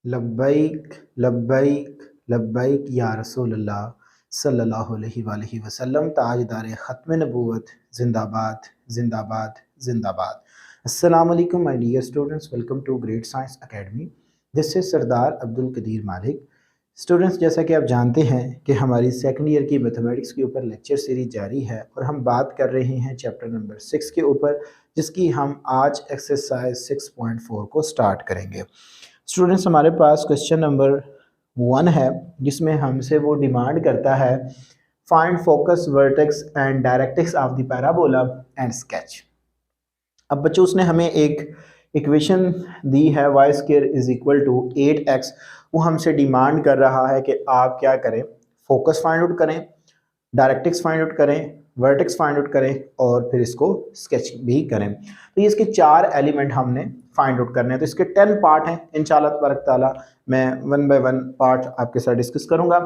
लब्बैक लब्बैक लब्बैक या रसूलल्लाह सल्लल्लाहु अलैहि वसल्लम। ताजदार ख़त्म नबूवत जिंदाबाद जिंदाबाद जिंदाबाद। अस्सलाम वालेकुम my dear students, welcome to Great Science Academy. This is Sardar Abdul Qadeer Malik. Students, जैसा कि आप जानते हैं कि हमारी सेकंड ईयर की मैथमेटिक्स के ऊपर लेक्चर सीरीज जारी है और हम बात कर रहे हैं चैप्टर नंबर 6 के ऊपर, जिसकी हम आज एक्सरसाइज 6.4 को स्टार्ट करेंगे। स्टूडेंट्स, हमारे पास क्वेश्चन नंबर 1 है, जिसमें हमसे वो डिमांड करता है find focus vertex and directrix of the parabola and sketch. अब बच्चों, उसने हमें एक इक्वेशन दी है y square is equal to 8x। वो हमसे डिमांड कर रहा है कि आप क्या करें, फोकस फाइंड आउट करें, डायरेक्ट्रिक्स फाइंड आउट करें, वर्टेक्स फाइंड आउट करें और फिर इसको स्केच भी करें। तो ये इसके 4 एलिमेंट हमने फाइंड आउट करने हैं। तो इसके 10 पार्ट हैं। इंशाल्लाह तबारक ताला मैं 1 बाय 1 पार्ट आपके साथ डिस्कस करूंगा।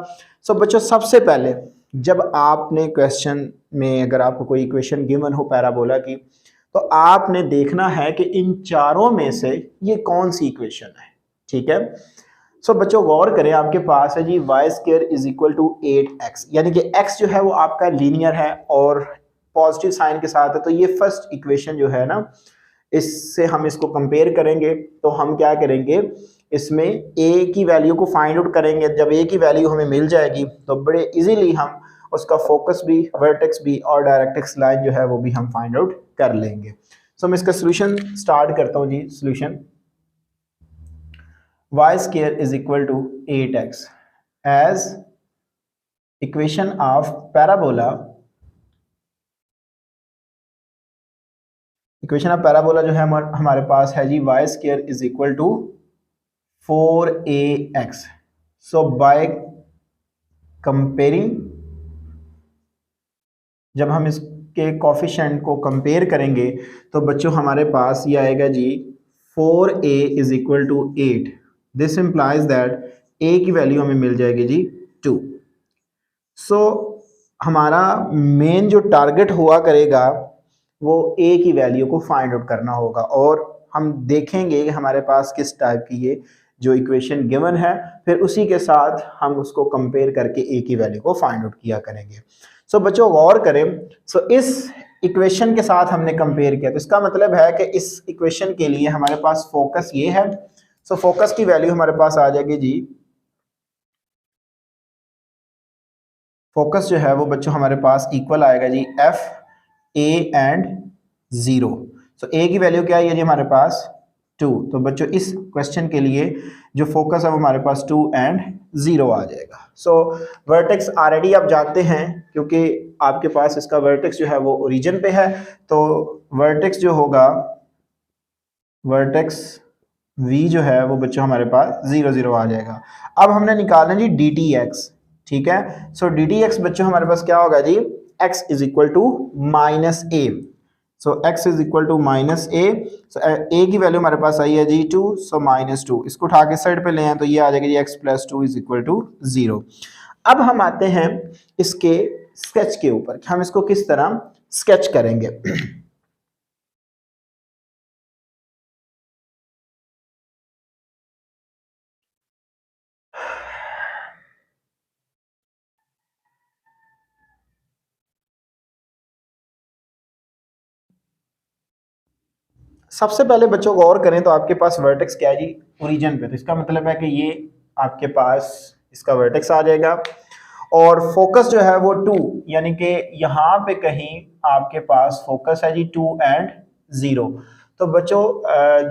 सो बच्चों, सबसे पहले जब आपने क्वेश्चन में अगर आपको कोई इक्वेशन गिवन हो पैराबोला की, तो आपने देखना है कि इन चारों में से ये कौन सी इक्वेशन है। ठीक है। सो बच्चों, गौर करें, आपके पास है जी y square is equal to 8x, यानी कि x जो है वो आपका लीनियर है और पॉजिटिव साइन के साथ है। तो ये फर्स्ट इक्वेशन जो है ना, इससे हम इसको कंपेयर करेंगे। तो हम क्या करेंगे, इसमें a की वैल्यू को फाइंड आउट करेंगे। जब a की वैल्यू हमें मिल जाएगी तो बड़े इजीली हम उसका फोकस भी, वर्टेक्स भी और डायरेक्ट्रिक्स लाइन जो है वो भी हम फाइंड आउट कर लेंगे। सो मैं इसका सोल्यूशन स्टार्ट करता हूँ जी। Solution y square is equal to 8x as equation of parabola। Equation of parabola जो है हमारे पास है जी y square is equal to 4ax। So by comparing, जब हम इसके कोफिशिएंट को कंपेयर करेंगे तो बच्चों हमारे पास ये आएगा जी 4a is equal to 8। This implies that a की वैल्यू हमें मिल जाएगी जी 2। सो हमारा मेन जो टारगेट हुआ करेगा वो a की वैल्यू को फाइंड आउट करना होगा, और हम देखेंगे कि हमारे पास किस टाइप की ये जो इक्वेशन गिवन है, फिर उसी के साथ हम उसको कंपेयर करके a की वैल्यू को फाइंड आउट किया करेंगे। सो बच्चों, गौर करें। सो इस इक्वेशन के साथ हमने कंपेयर किया, तो इसका मतलब है कि इस इक्वेशन के लिए हमारे पास फोकस ये है। सो फोकस की वैल्यू हमारे पास आ जाएगी जी, फोकस जो है वो बच्चों हमारे पास इक्वल आएगा जी f a and 0। So a की वैल्यू क्या है जी हमारे पास 2। तो बच्चों इस क्वेश्चन के लिए जो फोकस है वो हमारे पास 2 एंड 0 आ जाएगा। सो वर्टेक्स ऑलरेडी आप जानते हैं, क्योंकि आपके पास इसका वर्टेक्स जो है वो ओरिजिन पे है। तो वर्टेक्स जो होगा, वर्टेक्स v जो है वो बच्चों हमारे पास 0 0 आ जाएगा। अब हमने निकालना जी dtx। ठीक है। सो dtx बच्चों हमारे पास क्या होगा जी, x is equal to minus a. So x is equal to minus a. So a की वैल्यू हमारे पास आई है जी 2, सो माइनस 2। इसको उठा के साइड पे ले आए तो ये आ जाएगा जी x plus 2 is equal to 0। अब हम आते हैं इसके स्केच के ऊपर, हम इसको किस तरह स्केच करेंगे। सबसे पहले बच्चों गौर करें तो आपके पास वर्टेक्स क्या है जी, ओरिजिन पे। तो इसका मतलब है कि ये आपके पास इसका वर्टेक्स आ जाएगा, और फोकस जो है वो 2, यानी कि यहाँ पे कहीं आपके पास फोकस है जी 2 एंड 0। तो बच्चों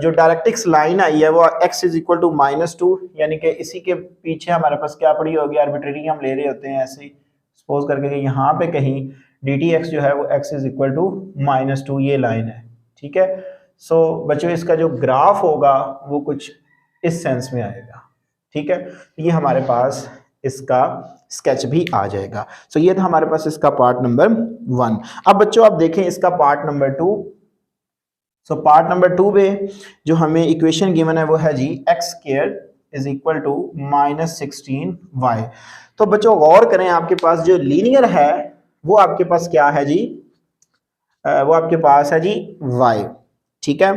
जो डायरेक्ट्रिक्स लाइन आई है वो x is equal to minus 2, यानी कि इसी के पीछे हमारे पास क्या पड़ी होगी, आर्बिट्रेरी हम ले रहे होते हैं ऐसे सपोज करके कि यहाँ पे कहीं dtx जो है वो x is equal to minus 2 ये लाइन है। ठीक है। सो बच्चों इसका जो ग्राफ होगा वो कुछ इस सेंस में आएगा। ठीक है। ये हमारे पास इसका स्केच भी आ जाएगा। सो ये था हमारे पास इसका पार्ट नंबर 1। अब बच्चों आप देखें इसका part number 2। So part number 2 में जो हमें इक्वेशन गिवन है वो है जी x square is equal to minus 16y। तो बच्चों गौर करें, आपके पास जो लीनियर है वो आपके पास क्या है जी, वो आपके पास है जी y। ठीक है।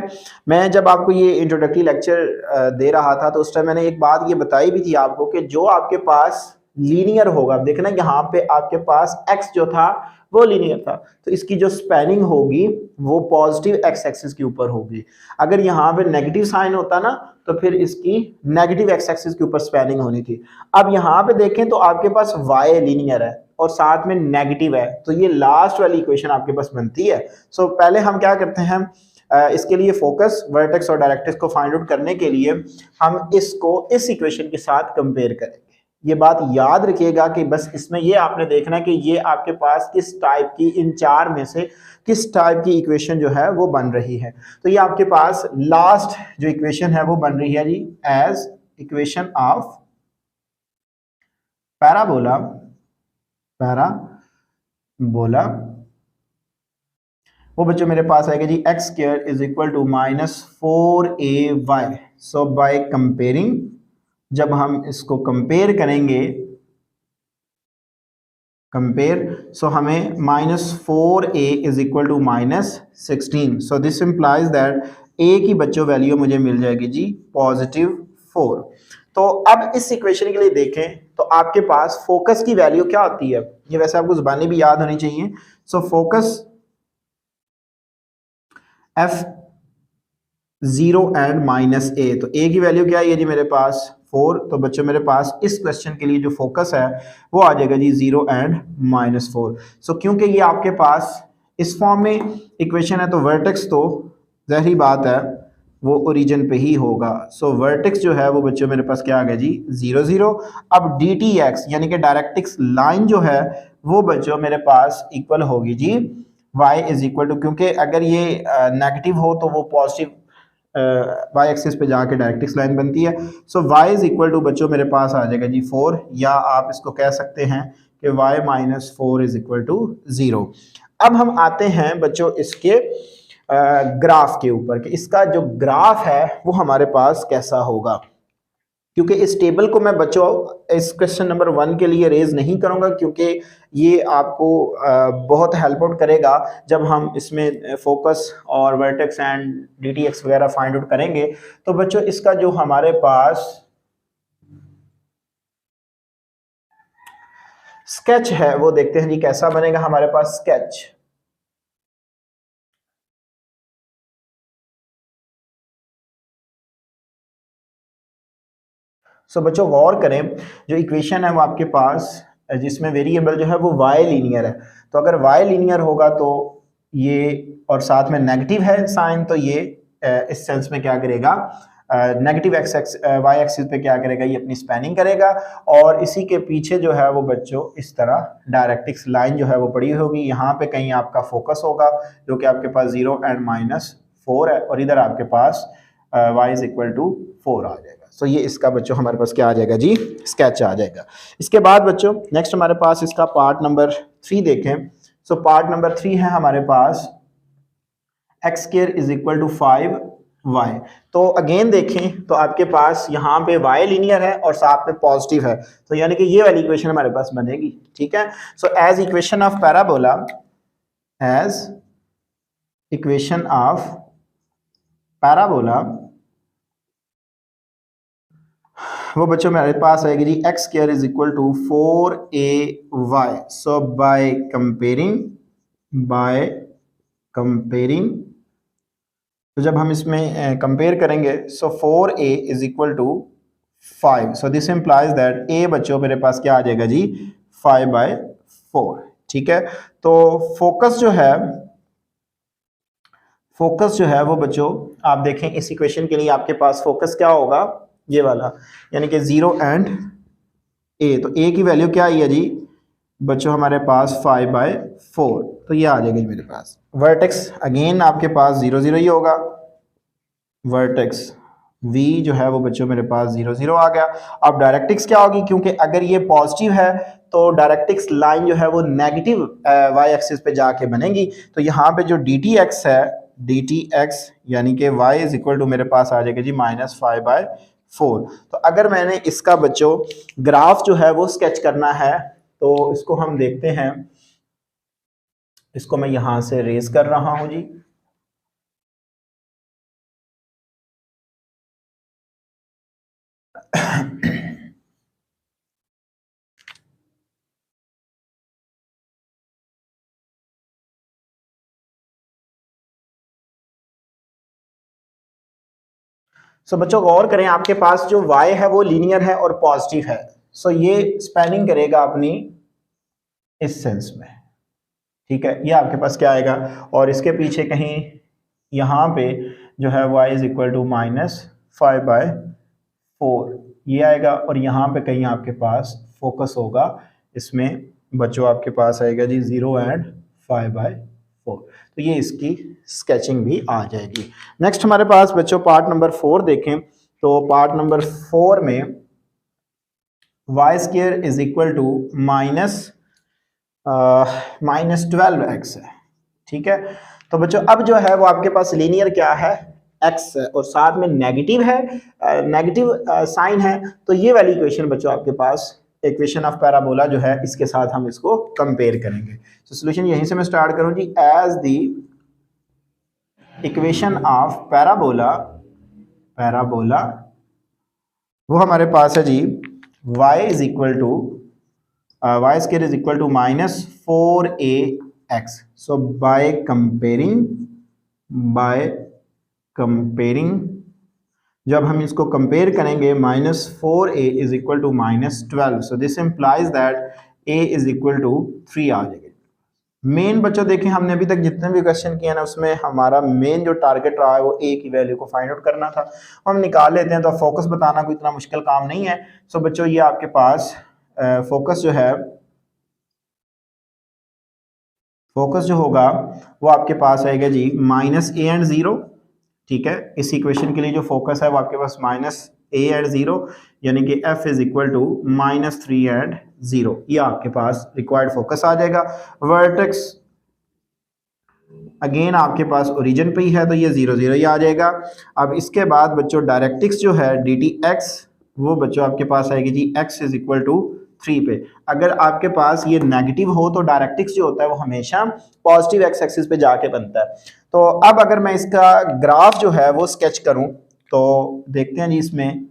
मैं जब आपको ये इंट्रोडक्टरी लेक्चर दे रहा था तो उस टाइम मैंने एक बात ये बताई भी थी आपको कि जो आपके पास लीनियर होगा, देखना यहाँ पे आपके पास x जो था वो लीनियर था, तो इसकी जो स्पैनिंग होगी वो पॉजिटिव x एक्सिस के ऊपर होगी। अगर यहाँ पे नेगेटिव साइन होता ना तो फिर इसकी नेगेटिव x एक्सिस के ऊपर स्पैनिंग होनी थी। अब यहाँ पे देखें तो आपके पास y लीनियर है और साथ में नेगेटिव है, तो ये लास्ट वाली इक्वेशन आपके पास बनती है। सो पहले हम क्या करते हैं, इसके लिए फोकस, वर्टेक्स और डायरेक्ट्रिक्स को फाइंड आउट करने के लिए हम इसको इस इक्वेशन के साथ कंपेयर करेंगे। ये बात याद रखिएगा कि बस इसमें ये आपने देखना है कि ये आपके पास किस टाइप की, इन चार में से किस टाइप की इक्वेशन जो है वो बन रही है। तो ये आपके पास लास्ट जो इक्वेशन है वो बन रही है जी as equation of parabola, parabola वो बच्चों मेरे पास आएगा जी x square is equal to -4ay। So by comparing, जब हम इसको कंपेयर करेंगे, कंपेयर, सो हमें -4a is equal to -16। So this implies that a की बच्चों वैल्यू मुझे मिल जाएगी जी +4। तो अब इस इक्वेशन के लिए देखें तो आपके पास फोकस की वैल्यू क्या होती है, ये वैसे आपको जुबानी भी याद होनी चाहिए। So focus F0 and -a, तो a की वैल्यू क्या है जी मेरे पास 4। तो बच्चों मेरे पास इस क्वेश्चन के लिए जो फोकस है वो आ जाएगा जी 0 एंड -4। सो क्योंकि ये आपके पास इस फॉर्म में इक्वेशन है तो वर्टेक्स तो ज़ाहिर बात है वो ओरिजिन पे ही होगा। सो वर्टेक्स जो है वो बच्चों मेरे पास क्या आ गया जी 0 0। अब dtx यानी कि डायरेक्ट्रिक्स लाइन जो है वो बच्चों मेरे पास इक्वल होगी जी y इज इक्वल टू, क्योंकि अगर ये नेगेटिव हो तो वो पॉजिटिव y एक्सिस पे जाके डायरेक्ट्रिक्स लाइन बनती है। So y is equal to बच्चों मेरे पास आ जाएगा जी 4, या आप इसको कह सकते हैं कि y -4 इज इक्वल टू 0। अब हम आते हैं बच्चों इसके ग्राफ के ऊपर कि इसका जो ग्राफ है वो हमारे पास कैसा होगा, क्योंकि इस टेबल को मैं बच्चों इस क्वेश्चन नंबर 1 के लिए रेज नहीं करूंगा, क्योंकि ये आपको बहुत हेल्प आउट करेगा जब हम इसमें फोकस और वर्टेक्स एंड डीटीएक्स वगैरह फाइंड आउट करेंगे। तो बच्चों इसका जो हमारे पास स्केच है वो देखते हैं जी कैसा बनेगा हमारे पास स्केच। सो बच्चों गौर करें, जो इक्वेशन है वो आपके पास जिसमें वेरिएबल जो है वो y लीनियर है, तो अगर y लीनियर होगा तो ये, और साथ में नेगेटिव है साइन, तो ये इस सेंस में क्या करेगा, नेगेटिव एक्स y एक्सिस पे क्या करेगा, ये अपनी स्पैनिंग करेगा, और इसी के पीछे जो है वो बच्चों इस तरह डायरेक्ट्रिक्स लाइन जो है वो पड़ी होगी। यहाँ पे कहीं आपका फोकस होगा जो कि आपके पास 0 एंड -4 है, और इधर आपके पास y इज इक्वल टू 4 आ जाएगा। सो ये इसका बच्चों हमारे पास क्या आ जाएगा जी स्केच आ जाएगा। इसके बाद बच्चों नेक्स्ट हमारे पास इसका पार्ट नंबर 3 देखें। सो पार्ट नंबर 3 है हमारे पास x square is equal to 5y। तो अगेन देखें तो आपके पास यहाँ पे y लीनियर है और साथ में पॉजिटिव है, तो यानी कि ये वाली इक्वेशन हमारे पास बनेगी। ठीक है। So as equation of parabola, as equation of parabola वो बच्चों मेरे पास आएगी जी x square is equal to 4ay। So by comparing, तो जब हम इसमें कंपेयर करेंगे so 4a is equal to 5। So this implies that a बच्चों मेरे पास क्या आ जाएगा जी 5/4। ठीक है। तो फोकस जो है वो बच्चों आप देखें इस इक्वेशन के लिए आपके पास फोकस क्या होगा, ये वाला, यानी कि 0 एंड a। तो a की वैल्यू क्या आई है जी बच्चों हमारे पास 5/4, तो ये आ जाएगी मेरे पास। वर्टेक्स अगेन आपके पास 0 0 ही होगा, वर्टेक्स v जो है वो बच्चों मेरे पास 0 0 आ गया। अब डायरेक्ट्रिक्स क्या होगी, क्योंकि अगर ये पॉजिटिव है तो डायरेक्ट्रिक्स लाइन जो है वो नेगेटिव y एक्सिस पे जाके बनेगी। तो यहाँ पे जो dtx है, dtx यानी कि y इज इक्वल टू मेरे पास आ जाएगा जी -5/4। तो अगर मैंने इसका बच्चों ग्राफ जो है वो स्केच करना है तो इसको हम देखते हैं, इसको मैं यहाँ से रेज कर रहा हूँ जी। सो बच्चों गौर करें, आपके पास जो y है वो लीनियर है और पॉजिटिव है। सो ये स्पेलिंग करेगा अपनी इस सेंस में, ठीक है। ये आपके पास क्या आएगा, और इसके पीछे कहीं यहाँ पे जो है y इज इक्वल टू -5/4 ये आएगा, और यहाँ पे कहीं आपके पास फोकस होगा, इसमें बच्चों आपके पास आएगा जी 0 एंड 5/4। तो ये इसकी स्केचिंग भी आ जाएगी। नेक्स्ट हमारे पास बच्चों पार्ट नंबर 4 देखें, तो पार्ट नंबर 4 में y² is equal to -12x है, ठीक है। तो बच्चों अब जो है वो आपके पास लीनियर क्या है, x है, और साथ में नेगेटिव है, नेगेटिव साइन है। तो ये वाली इक्वेशन बच्चों आपके पास इक्वेशन ऑफ पैराबोला जो है, इसके साथ हम इसको कंपेयर करेंगे। तो सॉल्यूशन यहीं से मैं स्टार्ट करूं जी। As the equation of parabola वो हमारे पास है जी y is equal to y² is equal to -4ax। So by comparing जब हम इसको कंपेयर करेंगे, -4a is equal to -12, so this implies that a is equal to 3 आ जाएगा। मेन बच्चों देखें, हमने अभी तक जितने भी क्वेश्चन किए ना, उसमें हमारा मेन जो टारगेट रहा है वो a की वैल्यू को फाइंड आउट करना था। हम निकाल लेते हैं, तो फोकस बताना कोई इतना मुश्किल काम नहीं है। सो बच्चों ये आपके पास फोकस जो होगा वो आपके पास आएगा जी -a एंड 0, ठीक है। इस इक्वेशन के लिए जो फोकस है वो आपके पास -a एंड 0, यानी कि f is equal to -3 and 0। ये आपके पास रिक्वायर्ड फोकस आ जाएगा। वर्टेक्स अगेन आपके पास ओरिजिन पे ही है, तो ये 0 0 ही आ जाएगा। अब इसके बाद बच्चों डायरेक्टिक्स जो है dtx, वो बच्चों आपके पास आएगी जी x इज इक्वल टू 3 पे। अगर आपके पास ये नेगेटिव हो तो डायरेक्टिक्स जो होता है वो हमेशा पॉजिटिव x एक्सिस पे जाके बनता है। तो अब अगर मैं इसका ग्राफ जो है वो स्केच करूं, तो देखते हैं जी, इसमें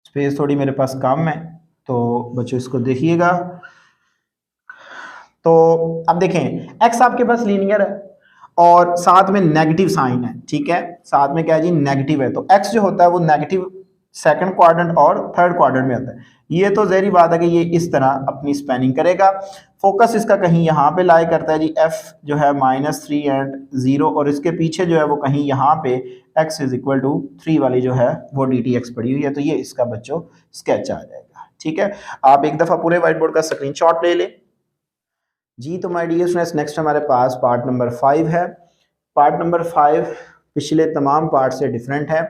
स्पेस थोड़ी मेरे पास कम है, तो बच्चों इसको देखिएगा। तो अब देखें, x आपके पास लीनियर है और साथ में नेगेटिव साइन है, ठीक है। साथ में क्या है जी, नेगेटिव है। तो x जो होता है वो नेगेटिव सेकंड क्वाड्रेंट और थर्ड क्वाड्रेंट में होता है। ये तो ज़ाहिर बात है कि ये इस तरह अपनी स्पैनिंग करेगा। फोकस इसका कहीं यहाँ पे लाई करता है जी, f जो है -3 एंड 0, और इसके पीछे जो है वो कहीं यहाँ पे x इज इक्वल टू 3 वाली जो है वो dtx पड़ी हुई है। तो ये इसका बच्चों स्केच आ जाएगा, ठीक है। आप एक दफ़ा पूरे व्हाइट बोर्ड का स्क्रीनशॉट ले लें जी। तो माय डियर स्टूडेंट्स, नेक्स्ट हमारे पास पार्ट नंबर 5 है। पार्ट नंबर 5 पिछले तमाम पार्ट से डिफरेंट है।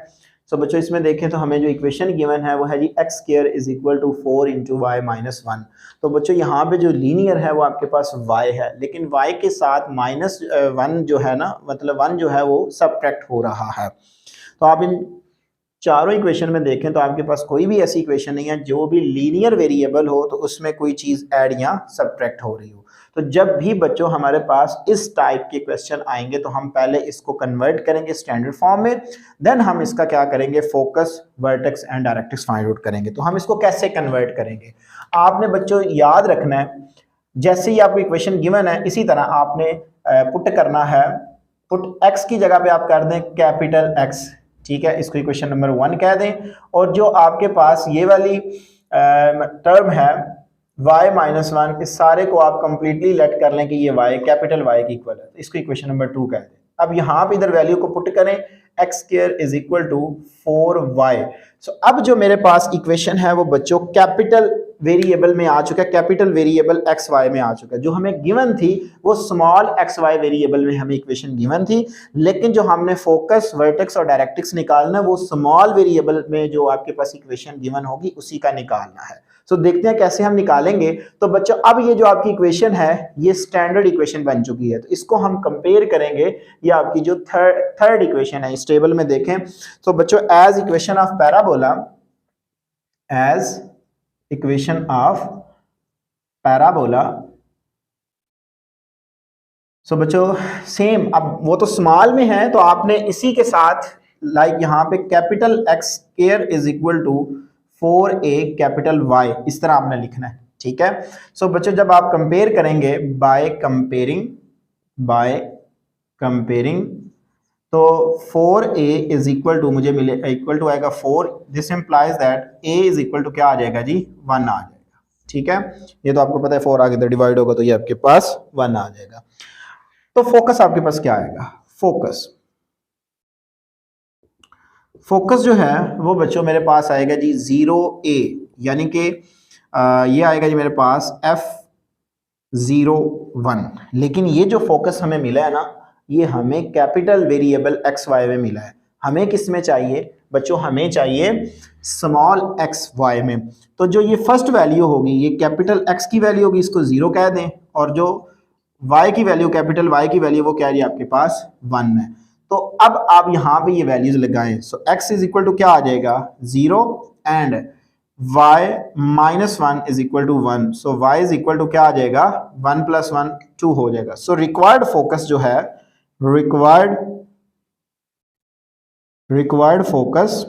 सो बच्चों इसमें देखें तो हमें जो इक्वेशन गिवन है वो है जी x² is equal to 4 into y minus 1। तो बच्चों यहाँ पे जो लीनियर है वो आपके पास y है, लेकिन y के साथ -1 जो है ना, मतलब 1 जो है वो सबट्रैक्ट हो रहा है। तो आप इन चारों इक्वेशन में देखें तो आपके पास कोई भी ऐसी इक्वेशन नहीं है जो भी लीनियर वेरिएबल हो तो उसमें कोई चीज़ ऐड या सबट्रैक्ट हो रही हो। तो जब भी बच्चों हमारे पास इस टाइप के क्वेश्चन आएंगे तो हम पहले इसको कन्वर्ट करेंगे स्टैंडर्ड फॉर्म में, देन हम इसका क्या करेंगे, focus, vertex and directrix find out करेंगे। तो हम इसको कैसे कन्वर्ट करेंगे, आपने बच्चों याद रखना है, जैसे ही आपको इक्वेशन गिवन है इसी तरह आपने पुट करना है। पुट x की जगह पे आप कर दें कैपिटल X, ठीक है। इसको इक्वेशन नंबर 1 कह दें, और जो आपके पास ये वाली टर्म है y-1, इस सारे को आप कंप्लीटली लेट कर लें कि ये y कैपिटल Y की इक्वल है, तो इसको इक्वेशन नंबर 2 कह दें। अब यहाँ पे इधर वैल्यू को पुट करें, x² is equal to 4y। सो अब जो मेरे पास इक्वेशन है वो बच्चों कैपिटल वेरिएबल में आ चुका है, कैपिटल वेरिएबल एक्स वाई में आ चुका है। जो हमें गिवन थी वो स्मॉल एक्स वाई वेरिएबल में हमें इक्वेशन गिवन थी, लेकिन जो हमने फोकस, वर्टेक्स और डायरेक्ट्रिक्स निकालना है वो स्मॉल वेरिएबल में जो आपके पास इक्वेशन गिवन होगी उसी का निकालना है। तो देखते हैं कैसे हम निकालेंगे। तो बच्चों अब ये जो आपकी इक्वेशन है ये स्टैंडर्ड इक्वेशन बन चुकी है, तो इसको हम कंपेयर करेंगे। ये आपकी जो थर्ड इक्वेशन है, इस टेबल में देखें तो बच्चों as equation of parabola, as equation of parabola. So बच्चों सेम, अब वो तो स्मॉल में है तो आपने इसी के साथ लाइक यहाँ पे capital X square is equal to 4a capital Y, इस तरह आपने लिखना है, ठीक है। सो बच्चों जब आप कंपेयर करेंगे बाय कंपेयरिंग तो 4a इज इक्वल टू मुझे मिले इक्वल टू आएगा 4, this implies that a is equal to क्या आ जाएगा जी 1 आ जाएगा, ठीक है। ये तो आपको पता है 4 आगे तो डिवाइड होगा तो ये आपके पास 1 आ जाएगा। तो फोकस आपके पास क्या आएगा, फोकस जो है वो बच्चों मेरे पास आएगा जी 0a, यानी कि ये आएगा जी मेरे पास f01, लेकिन ये जो फोकस हमें मिला है ना ये हमें कैपिटल वेरिएबल एक्स वाई में मिला है। हमें किस में चाहिए बच्चों, हमें चाहिए स्मॉल एक्स वाई में। तो जो ये फर्स्ट वैल्यू होगी ये कैपिटल एक्स की वैल्यू होगी, इसको 0 कह दें, और जो वाई की वैल्यू कैपिटल वाई की वैल्यू वो क्या है आपके पास 1 है। तो अब आप यहाँ पे ये वैल्यूज लगाएं, so x is equal to क्या आ जाएगा 0 and y minus 1 is equal to 1, so y is equal to क्या आ जाएगा 1 प्लस 1 2 हो जाएगा। सो रिक्वायर्ड फोकस जो है रिक्वायर्ड फोकस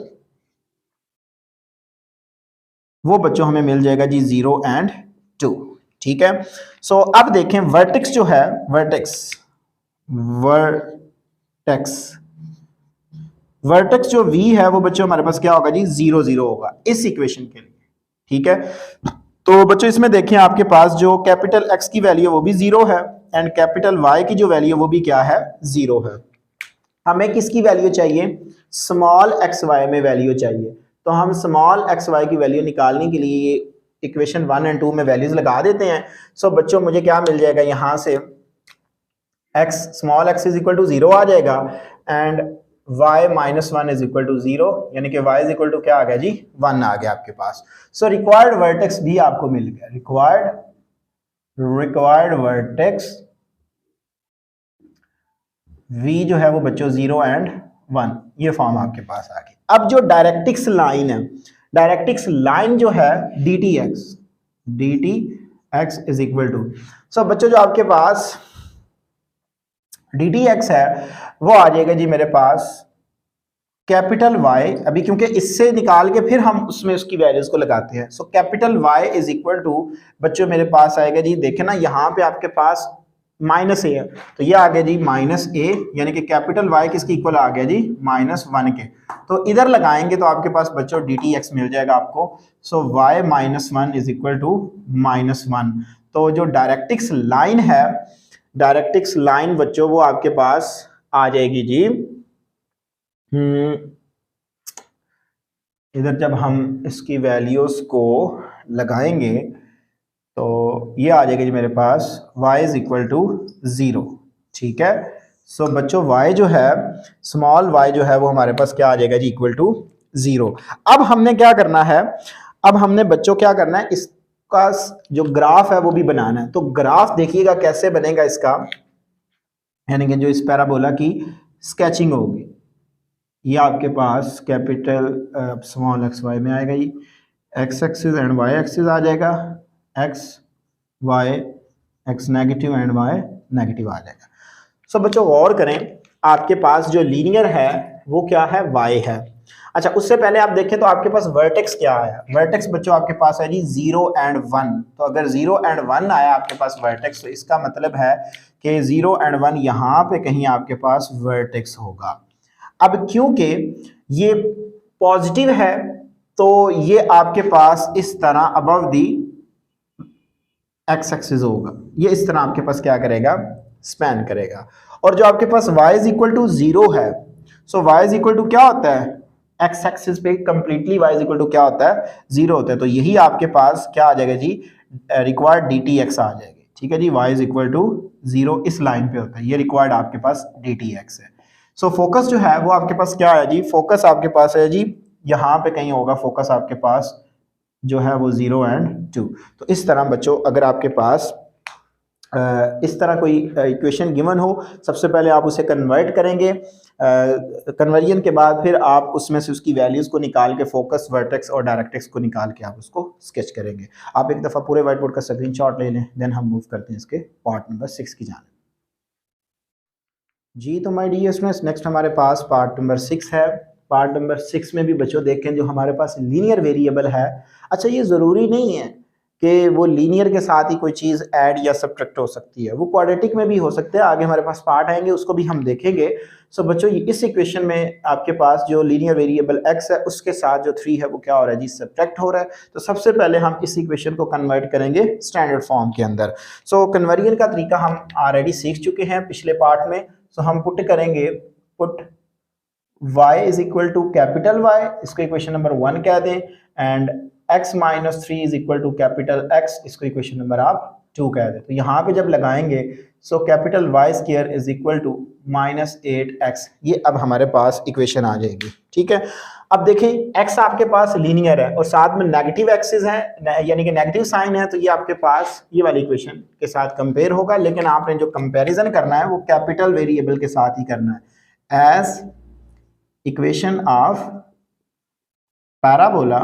वो बच्चों हमें मिल जाएगा जी 0 एंड 2, ठीक है। सो अब देखें वर्टेक्स जो है वर्टेक्स जो v है वो बच्चों हमारे पास क्या होगा जी 0 0 होगा इस इक्वेशन के लिए, ठीक है। तो बच्चों इसमें देखें आपके पास जो कैपिटल x की वैल्यू वो भी 0 है एंड कैपिटल y की जो वैल्यू वो भी क्या है 0 है। हमें किसकी वैल्यू चाहिए, स्मॉल एक्स वाई में वैल्यू चाहिए। तो हम स्मॉल एक्स वाई की वैल्यू निकालने के लिए ये इक्वेशन 1 एंड 2 में वैल्यूज लगा देते हैं। सो बच्चों मुझे क्या मिल जाएगा यहाँ से x small x is equal to 0 आ जाएगा and y minus 1 is equal to 0, यानी कि y इज इक्वल टू क्या आ गया जी 1 आ गया आपके पास। सो रिक्वायर्ड वर्टेक्स भी आपको मिल गया, रिक्वायर्ड वर्टेक्स v जो है वो बच्चों 0 एंड 1, ये फॉर्म आपके पास आ गई। अब जो डायरेक्टिक्स लाइन है, डायरेक्टिक्स लाइन जो है dtx इज इक्वल टू, सो बच्चों जो आपके पास dtx है वो आ जाएगा जी मेरे पास कैपिटल Y, अभी क्योंकि इससे निकाल के फिर हम उसमें उसकी वैल्यूज को लगाते हैं। So capital Y is equal to बच्चों मेरे पास आएगा जी, देखें ना यहाँ पे आपके पास माइनस ए है तो ये आ गया जी माइनस ए, यानी कि कैपिटल Y किसके इक्वल आ गया जी -1 के। तो इधर लगाएंगे तो आपके पास बच्चों dtx मिल जाएगा आपको। So y minus 1 is equal to -1। तो जो डायरेक्टिक्स लाइन है, डायरेक्टिक्स लाइन बच्चों वो आपके पास आ जाएगी जी इधर जब हम इसकी वैल्यूज को लगाएंगे तो ये आ जाएगी जी मेरे पास y इज इक्वल टू 0, ठीक है। सो बच्चों y जो है स्मॉल y जो है वो हमारे पास क्या आ जाएगा जी इक्वल टू 0। अब हमने क्या करना है, अब हमने बच्चों क्या करना है, इसका जो ग्राफ है वो भी बनाना है। तो ग्राफ देखिएगा कैसे बनेगा इसका, यानी कि जो इस पैराबोला की स्केचिंग होगी, ये आपके पास कैपिटल स्मॉल एक्स वाई में आएगा, ये x axis and y axis आ जाएगा, x y x negative and y negative आ जाएगा। सो बच्चों गौर करें, आपके पास जो लीनियर है वो क्या है वाई है। अच्छा उससे पहले आप देखें तो आपके पास वर्टेक्स क्या आया, वर्टेक्स बच्चों आपके पास है जी 0 एंड 1। तो अगर 0 एंड 1 आया आपके पास वर्टेक्स तो इसका मतलब है कि 0 एंड 1 यहाँ पे कहीं आपके पास वर्टेक्स होगा। अब क्योंकि ये पॉजिटिव है तो ये आपके पास इस तरह अबव दी एक्स एक्सिस होगा, ये इस तरह आपके पास क्या करेगा स्पैन करेगा। और जो आपके पास y इज इक्वल टू 0 है, so y is equal to क्या होता है एक्स एक्सिस पे completely y is equal to क्या होता है 0 होता है। तो यही आपके पास क्या आ जाएगा जी रिक्वायर्ड dtx आ जाएगी, ठीक है जी। y इज इक्वल टू 0 इस लाइन पे होता है, ये रिक्वायर्ड आपके पास dtx है। सो फोकस जो है वो आपके पास क्या है जी, फोकस आपके पास है जी यहाँ पे कहीं होगा, फोकस आपके पास जो है वो 0 एंड 2। तो इस तरह बच्चों अगर आपके पास इस तरह कोई इक्वेशन गिवन हो, सबसे पहले आप उसे कन्वर्ट करेंगे, कन्वर्जन के बाद फिर आप उसमें से उसकी वैल्यूज़ को निकाल के फोकस वर्टेक्स और डायरेक्ट्रिक्स को निकाल के आप उसको स्केच करेंगे। आप एक दफ़ा पूरे व्हाइट बोर्ड का स्क्रीनशॉट ले लें, देन हम मूव करते हैं इसके पार्ट नंबर 6 की जानिब। जी तो माय डियर स्टूडेंट्स, नेक्स्ट हमारे पास पार्ट नंबर 6 है। पार्ट नंबर 6 में भी बच्चों देखें जो हमारे पास लीनियर वेरिएबल है। अच्छा, ये ज़रूरी नहीं है कि वो लीनियर के साथ ही कोई चीज़ ऐड या सब्ट्रैक्ट हो सकती है, वो क्वाड्रेटिक में भी हो सकते हैं। आगे हमारे पास पार्ट आएंगे उसको भी हम देखेंगे। सो बच्चों, इस इक्वेशन में आपके पास जो लीनियर वेरिएबल x है उसके साथ जो 3 है वो क्या हो रहा है जी, सब्ट्रैक्ट हो रहा है। तो सबसे पहले हम इस इक्वेशन को कन्वर्ट करेंगे स्टैंडर्ड फॉर्म के अंदर। सो कन्वर्जन का तरीका हम ऑलरेडी सीख चुके हैं पिछले पार्ट में। सो हम पुट करेंगे, put y is equal to capital Y, इसको इक्वेशन नंबर 1 कह दें, and x minus 3 is equal to capital X, इसको इक्वेशन नंबर आप 2 कह दें। तो यहाँ पे जब लगाएंगे so capital Y square is equal to minus 8x, ये अब हमारे पास इक्वेशन आ जाएगी। ठीक है, अब देखिए x आपके पास लीनियर है और साथ में नेगेटिव एक्सिस है, यानी कि नेगेटिव साइन है, तो ये आपके पास ये वाली इक्वेशन के साथ कंपेयर होगा। लेकिन आपने जो कंपैरिजन करना है वो कैपिटल वेरिएबल के साथ ही करना है। एज इक्वेशन ऑफ पैराबोला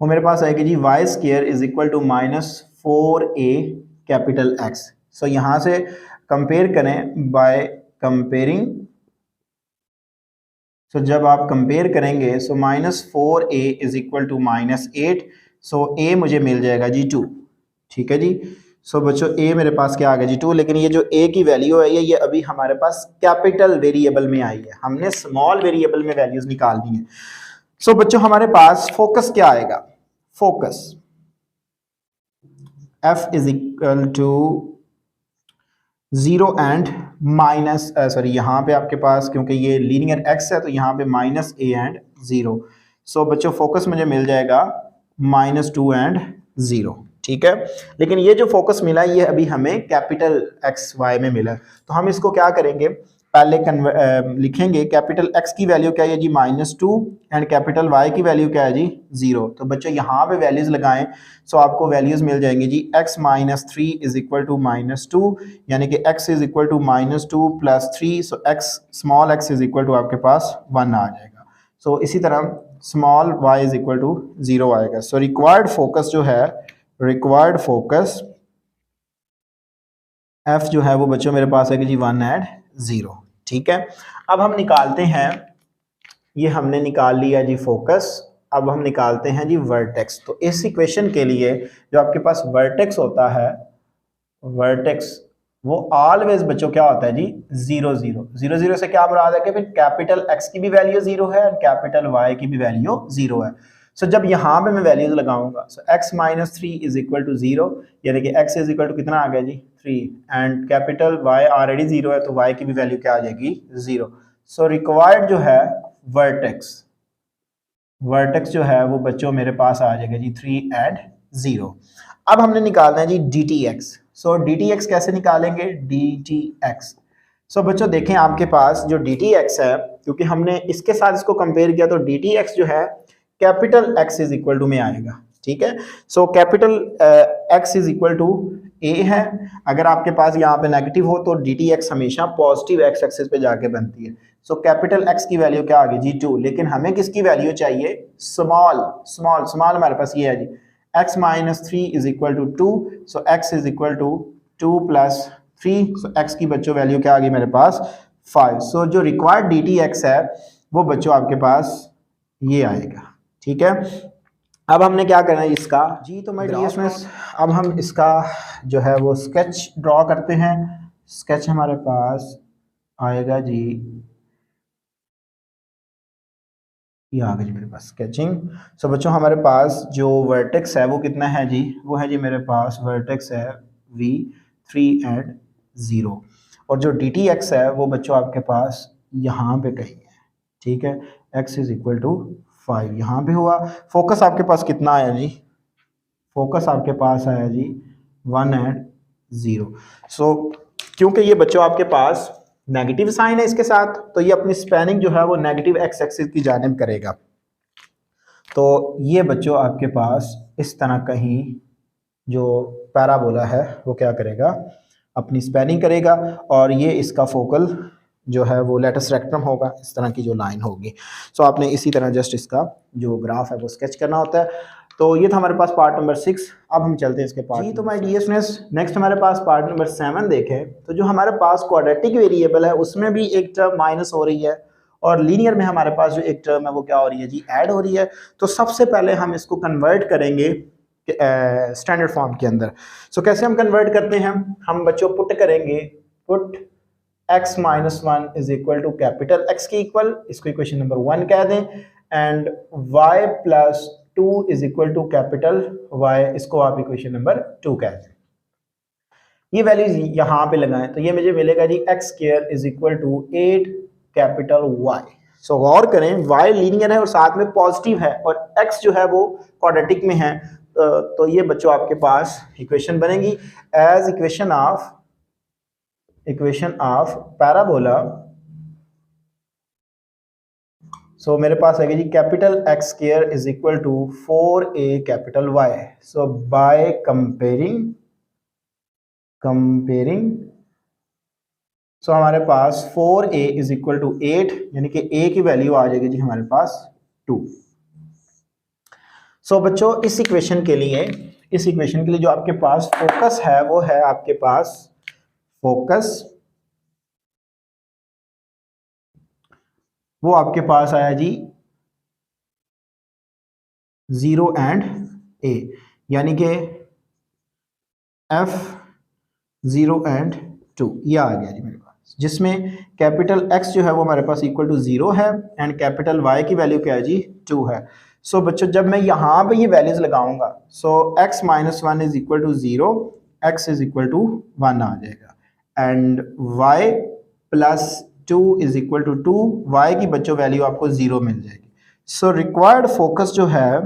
वो मेरे पास आएगी जी y square is equal to minus 4a capital x। So यहां से कंपेयर करें बाय कंपेयरिंग। सो जब आप कंपेयर करेंगे so minus 4a is equal to minus 8, so a मुझे मिल जाएगा जी 2। ठीक है जी। सो बच्चों a मेरे पास क्या आ गया जी 2, लेकिन ये जो a की वैल्यू है ये अभी हमारे पास कैपिटल वेरिएबल में आई है, हमने स्मॉल वेरिएबल में वैल्यूज निकालनी है। सो बच्चों हमारे पास फोकस क्या आएगा, focus f is equal to 0 and minus sorry, यहाँ पे आपके पास क्योंकि ये लीनियर x है तो यहाँ पे माइनस a एंड 0। सो बच्चों फोकस मुझे मिल जाएगा माइनस 2 एंड 0। ठीक है, लेकिन ये जो फोकस मिला ये अभी हमें कैपिटल एक्स वाई में मिला। तो हम इसको क्या करेंगे, पहले लिखेंगे कैपिटल एक्स की वैल्यू क्या है जी माइनस 2 एंड कैपिटल वाई की वैल्यू क्या है जी 0। तो बच्चों यहाँ पे वैल्यूज लगाएं, सो आपको वैल्यूज मिल जाएंगी जी x minus 3 is equal to minus 2, यानी कि x is equal to minus 2 plus 3, so x small x is equal to आपके पास 1 आ जाएगा। सो इसी तरह small y is equal to 0 आएगा। सो रिक्वायर्ड फोकस जो है, रिक्वायर्ड फोकस f जो है वो बच्चों मेरे पास है कि जी 1 एंड 0। ठीक है, अब हम निकालते हैं, ये हमने निकाल लिया जी फोकस। अब हम निकालते हैं जी वर्टेक्स। तो इस इक्वेशन के लिए जो आपके पास वर्टेक्स होता है, वर्टेक्स वो ऑलवेज बच्चों क्या होता है जी 0 0 0 0 से क्या मुराद है कि फिर कैपिटल x की भी वैल्यू 0 है और कैपिटल y की भी वैल्यू 0 है। सो जब यहाँ पे मैं वैल्यूज लगाऊंगा, so x minus 3 is equal to 0, यानी कि x इज इक्वल टू कितना आ गया जी 3, एंड कैपिटल y ऑलरेडी 0 है तो y की भी वैल्यू क्या आ जाएगी 0। सो रिक्वायर्ड जो है वर्टेक्स, वर्टेक्स जो है वो बच्चों मेरे पास आ जाएगा जी 3 एंड 0। अब हमने निकालना है जी dtx। सो dtx कैसे निकालेंगे, dtx। सो बच्चों देखें आपके पास जो dtx है, क्योंकि हमने इसके साथ इसको कंपेयर किया तो dtx जो है capital x is equal to में आएगा। ठीक है, so capital x is equal to a है। अगर आपके पास यहाँ पे नेगेटिव हो तो dtx हमेशा पॉजिटिव x एक्सिस पे जाके बनती है। सो कैपिटल x की वैल्यू क्या आ गई जी 2, लेकिन हमें किसकी वैल्यू चाहिए, स्मॉल स्मॉल स्मॉल हमारे पास ये है जी x minus 3 is equal to 2, so x is equal to 2 plus 3, so x की बच्चों वैल्यू क्या आ गई मेरे पास 5। सो जो रिक्वायर्ड dtx है वो बच्चों आपके पास ये आएगा। ठीक है, अब हमने क्या करना है इसका जी, तो माय डियर स्टूडेंट्स अब हम इसका जो है वो स्केच ड्रॉ करते हैं। स्केच हमारे पास आएगा जी, ये आ गया जी मेरे पास स्केचिंग। सो बच्चों हमारे पास जो वर्टेक्स है वो कितना है जी, वो है जी मेरे पास वर्टेक्स है v3 एंड 0, और जो dtx है वो बच्चों आपके पास यहाँ पे कहीं है। ठीक है, x इज इक्वल टू 5 यहाँ पे हुआ। फोकस आपके पास कितना आया जी, फोकस आपके पास आया जी 1 एंड 0। सो क्योंकि ये बच्चों आपके पास नेगेटिव साइन है इसके साथ, तो ये अपनी स्पैनिंग जो है वो नेगेटिव एक्स एक्सिस की जानिब करेगा। तो ये बच्चों आपके पास इस तरह कहीं जो पैराबोला है वो क्या करेगा, अपनी स्पैनिंग करेगा, और ये इसका फोकल जो है वो लेटस रेक्टम होगा, इस तरह की जो लाइन होगी। सो आपने इसी तरह जस्ट इसका जो ग्राफ है वो स्केच करना होता है। तो ये था हमारे पास पार्ट नंबर 6। अब हम चलते हैं इसके पार्ट जी। तो माय डियर स्टूडेंट्स, नेक्स्ट हमारे पास पार्ट नंबर 7 देखें। तो जो हमारे पास क्वाड्रेटिक वेरिएबल है उसमें भी एक टर्म माइनस हो रही है, और लीनियर में हमारे पास जो एक टर्म है वो क्या हो रही है जी, ऐड हो रही है। तो सबसे पहले हम इसको कन्वर्ट करेंगे स्टैंडर्ड फॉर्म के अंदर। सो कैसे हम कन्वर्ट करते हैं, हम बच्चों पुट करेंगे, put x minus 1 is equal to capital X के इक्वल, इसको इक्वेशन नंबर 1 कह दें, and y plus 2 is equal to capital Y, इसको आप इक्वेशन नंबर 2 कह दें। ये वैल्यूज यहां पे लगाएं तो ये मुझे मिलेगा जी x square is equal to 8 capital Y। So गौर करें, y लीनियर है और साथ में पॉजिटिव है, और x जो है वो क्वाड्रेटिक में है। तो ये बच्चों आपके पास इक्वेशन बनेगी as equation of parabola. So मेरे पास आएगी जी capital X square is equal to 4a capital Y। So by comparing so हमारे पास 4a इज इक्वल टू 8, यानी कि a की वैल्यू आ जाएगी जी हमारे पास 2। सो बच्चों इस इक्वेशन के लिए जो आपके पास फोकस है वो है आपके पास वो आपके पास आया जी 0 एंड a, यानी कि f 0 एंड 2 ये आ गया जी मेरे पास, जिसमें कैपिटल X जो है वो हमारे पास इक्वल टू 0 है एंड कैपिटल Y की वैल्यू क्या है जी 2 है। सो बच्चों जब मैं यहाँ पे ये वैल्यूज लगाऊंगा, so x minus 1 is equal to 0, x is equal to 1 आ जाएगा, and y plus 2 is equal to 2, y की बच्चों वैल्यू आपको 0 मिल जाएगी। सो रिक्वायर्ड फोकस जो है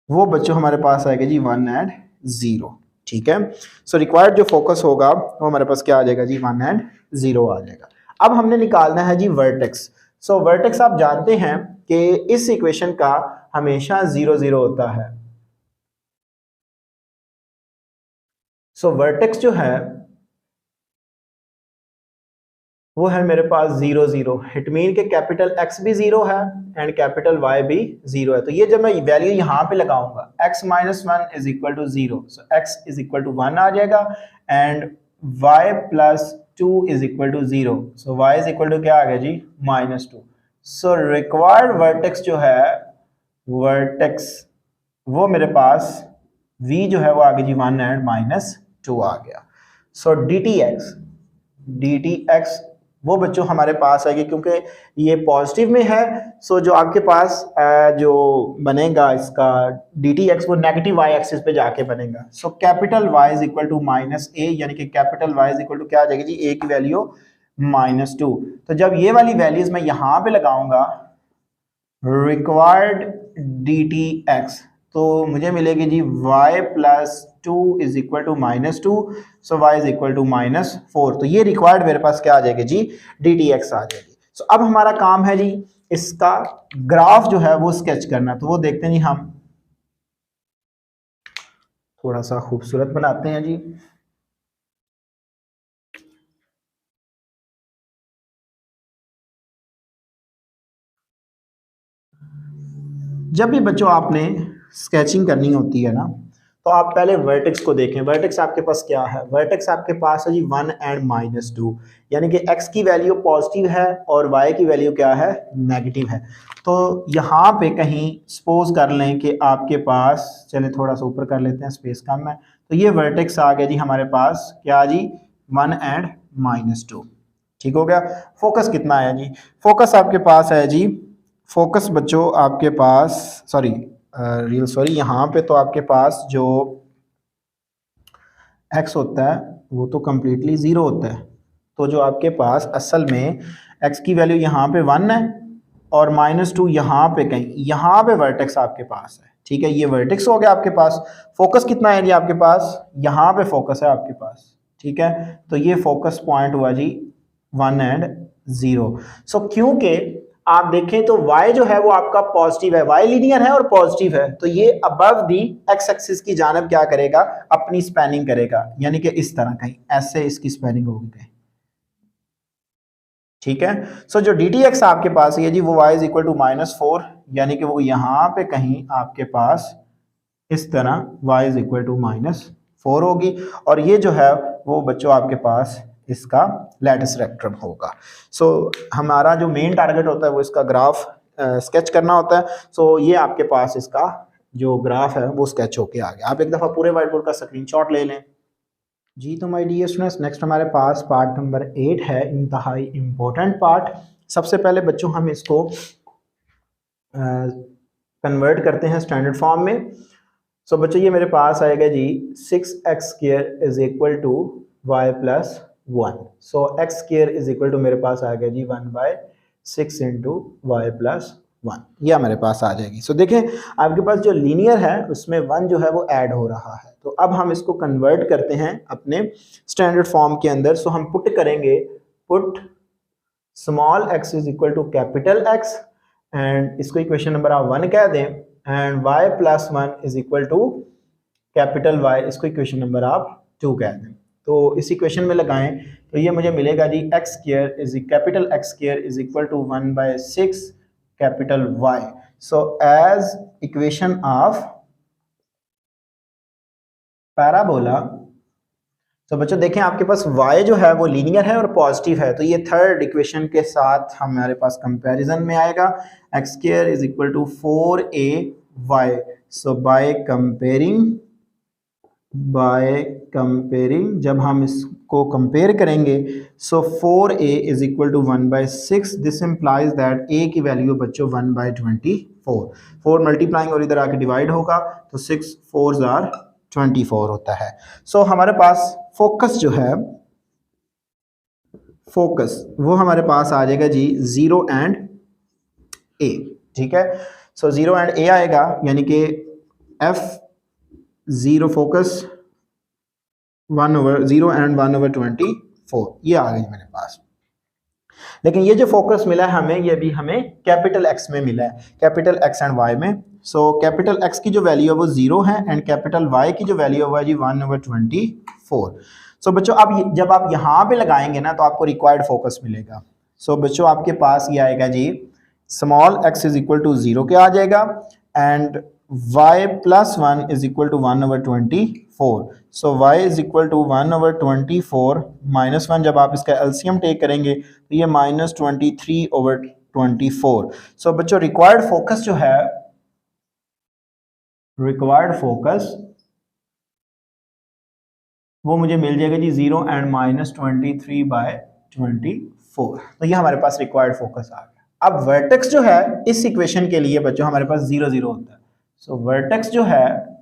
वो बच्चों हमारे पास आएगा जी 1 एंड 0, ठीक है। सो रिक्वायर्ड जो फोकस होगा वो हमारे पास क्या आ जाएगा जी 1 एंड 0 आ जाएगा। अब हमने निकालना है जी वर्टेक्स। सो वर्टेक्स आप जानते हैं कि इस इक्वेशन का हमेशा 0 0 होता है। सो वर्टेक्स जो है वो है मेरे पास 0 0। इट मीन के कैपिटल X भी 0 है एंड कैपिटल Y भी 0 है। तो ये जब मैं वैल्यू यहाँ पे लगाऊंगा x minus 1 is equal to 0, so x is equal to 1 आ जाएगा, and y plus 2 is equal to 0, so y is equal to क्या आ गया जी -2। सो रिक्वायर्ड वर्टेक्स जो है वो मेरे पास v जो है वो आ गया जी 1 एंड -2 आ गया। सो dtx वो बच्चों हमारे पास आएगी, क्योंकि ये पॉजिटिव में है। सो जो आपके पास जो बनेगा इसका dtx वो नेगेटिव y एक्सिस पे जाके बनेगा। So capital Y is equal to -a, यानी कि capital Y is equal to क्या आ जाएगी जी a की वैल्यू -2। तो जब ये वाली वैल्यूज मैं यहाँ पे लगाऊंगा रिक्वायर्ड dtx, तो मुझे मिलेगी जी y plus 2 is equal to -2, so y is equal to -4। तो ये रिक्वायर्ड मेरे पास क्या आ जाएगी जी dtx आ जाएगी। सो अब हमारा काम है जी इसका ग्राफ जो है वो स्केच करना। तो वो देखते हैं जी, हम थोड़ा सा खूबसूरत बनाते हैं जी। जब भी बच्चों आपने स्केचिंग करनी होती है ना, तो आप पहले वर्टेक्स को देखें। वर्टेक्स आपके पास क्या है, वर्टेक्स आपके पास है जी 1 एंड -2, यानी कि x की वैल्यू पॉजिटिव है और y की वैल्यू क्या है नेगेटिव है। तो यहाँ पे कहीं सपोज कर लें कि आपके पास, चलें थोड़ा सा ऊपर कर लेते हैं, स्पेस कम है, तो ये वर्टेक्स आ गया जी हमारे पास क्या जी 1 एंड -2, ठीक हो गया। फोकस कितना आया जी, फोकस आपके पास है जी, फोकस बच्चों आपके पास यहाँ पे तो आपके पास जो x होता है वो तो कम्प्लीटली 0 होता है। तो जो आपके पास असल में x की वैल्यू यहाँ पे 1 है और -2 यहाँ पे कहीं, यहाँ पे वर्टेक्स आपके पास है, ठीक है। ये वर्टेक्स हो गया आपके पास। फोकस कितना है जी आपके पास, यहाँ पे फोकस है आपके पास, ठीक है। तो ये फोकस पॉइंट हुआ जी 1 एंड 0। सो क्योंकि आप देखें तो y जो है वो आपका पॉजिटिव है, y लीनियर है और पॉजिटिव है, तो ये अबव दी x एक्सिस की जानब क्या करेगा, अपनी स्पैनिंग करेगा, यानी कि इस तरह कहीं ऐसे इसकी स्पैनिंग होगी कहीं, ठीक है। सो जो डी टी एक्स आपके पास है जी वो y इज इक्वल टू -4, यानी कि वो यहाँ पे कहीं आपके पास इस तरह y इज इक्वल टू -4 होगी, और ये जो है वो बच्चों आपके पास इसका लैटिस रेक्टम होगा। सो हमारा जो मेन टारगेट होता है वो इसका ग्राफ स्केच करना होता है। सो ये आपके पास इसका जो ग्राफ है वो स्केच होके आ गया। आप एक दफ़ा पूरे व्हाइट बोर्ड का स्क्रीनशॉट ले लें जी। तो माय डियर स्टूडेंट्स, नेक्स्ट हमारे पास पार्ट नंबर 8 है, इंतहाई इम्पोर्टेंट पार्ट। सबसे पहले बच्चों हम इसको कन्वर्ट करते हैं स्टैंडर्ड फॉर्म में। सो बच्चों ये मेरे पास आएगा जी 6x² is equal to y plus 1। So x² is equal to मेरे पास आ गया जी 1/6 इंटू वाई प्लस 1, ये हमारे पास आ जाएगी। सो देखें आपके पास जो लीनियर है उसमें 1 जो है वो ऐड हो रहा है। तो अब हम इसको कन्वर्ट करते हैं अपने स्टैंडर्ड फॉर्म के अंदर। सो हम पुट करेंगे, put small x is equal to capital X, and इसको इक्वेशन नंबर आप 1 कह दें, and y plus 1 is equal to capital Y, इसको इक्वेशन नंबर आप 2 कह दें। तो इस इक्वेशन में लगाएं तो ये मुझे मिलेगा जी x² is capital x² is equal to 1/6 capital Y। So as equation of parabola. तो बच्चों देखें आपके पास y जो है वो लीनियर है और पॉजिटिव है, तो ये थर्ड इक्वेशन के साथ हमारे पास कंपैरिजन में आएगा। x² is equal to 4ay। So by comparing जब हम इसको कंपेयर करेंगे, so 4a is equal to 1/6। This implies that a की वैल्यू बच्चों 1/24। 4 मल्टीप्लाइंग और इधर आके डिवाइड होगा, तो 6 4s आर 24 होता है। सो हमारे पास फोकस जो है, फोकस वो हमारे पास आ जाएगा जी 0 एंड a। ठीक है। सो 0 एंड a आएगा, यानी कि f0 फोकस 1/0 एंड 1/24, ये आ गई मेरे पास। लेकिन ये जो फोकस मिला है हमें, ये भी हमें कैपिटल X में मिला है, कैपिटल X एंड Y में। सो कैपिटल X की जो वैल्यू है वो 0 है, एंड कैपिटल Y की जो वैल्यू है वो जी 1/24। सो बच्चों अब जब आप यहाँ पे लगाएंगे ना तो आपको रिक्वायर्ड फोकस मिलेगा। सो बच्चों आपके पास ये आएगा जी small x is equal to 0 के आ जाएगा, and y plus 1 is equal to 1/24। So y is equal to 1/24 minus 1, जब आप इसका एलसीएम टेक करेंगे तो ये -23/24। सो बच्चों रिक्वायर्ड फोकस जो है, रिक्वायर्ड फोकस वो मुझे मिल जाएगा जी 0 एंड -23/24। तो ये हमारे पास रिक्वायर्ड फोकस आ गया। अब वर्टेक्स जो है इस इक्वेशन के लिए बच्चों हमारे पास 0 0 होता है। सो वर्टेक्स जो है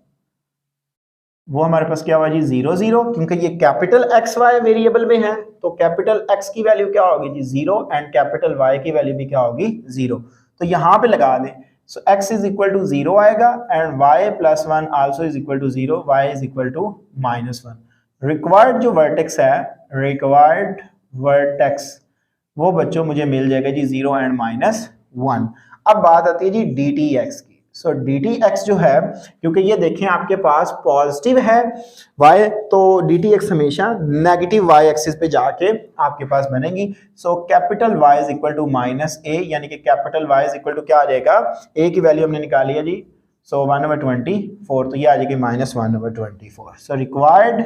वो हमारे पास क्या हुआ जी 0 0, क्योंकि ये कैपिटल एक्स वाई वेरिएबल में है, तो कैपिटल एक्स की वैल्यू क्या होगी जी 0, एंड कैपिटल वाई की वैल्यू भी क्या होगी 0। तो यहां पे लगा दें, so x is equal to 0 आएगा, and y plus 1 also is equal to 0, y is equal to -1। Required जो वर्टेक्स है, रिक्वायर्ड वर्टेक्स वो बच्चों मुझे मिल जाएगा जी 0 एंड -1। अब बात आती है जी dtx की। सो dtx जो है, क्योंकि ये देखें आपके पास पॉजिटिव है y, तो dtx हमेशा नेगेटिव y एक्सिस पे जाके आपके पास बनेगी। So capital y is equal to -a, यानी कि capital y is equal to क्या आ जाएगा, a की वैल्यू हमने निकाली है जी, सो 1/24, तो ये आ जाएगी -1/24। सो रिक्वायर्ड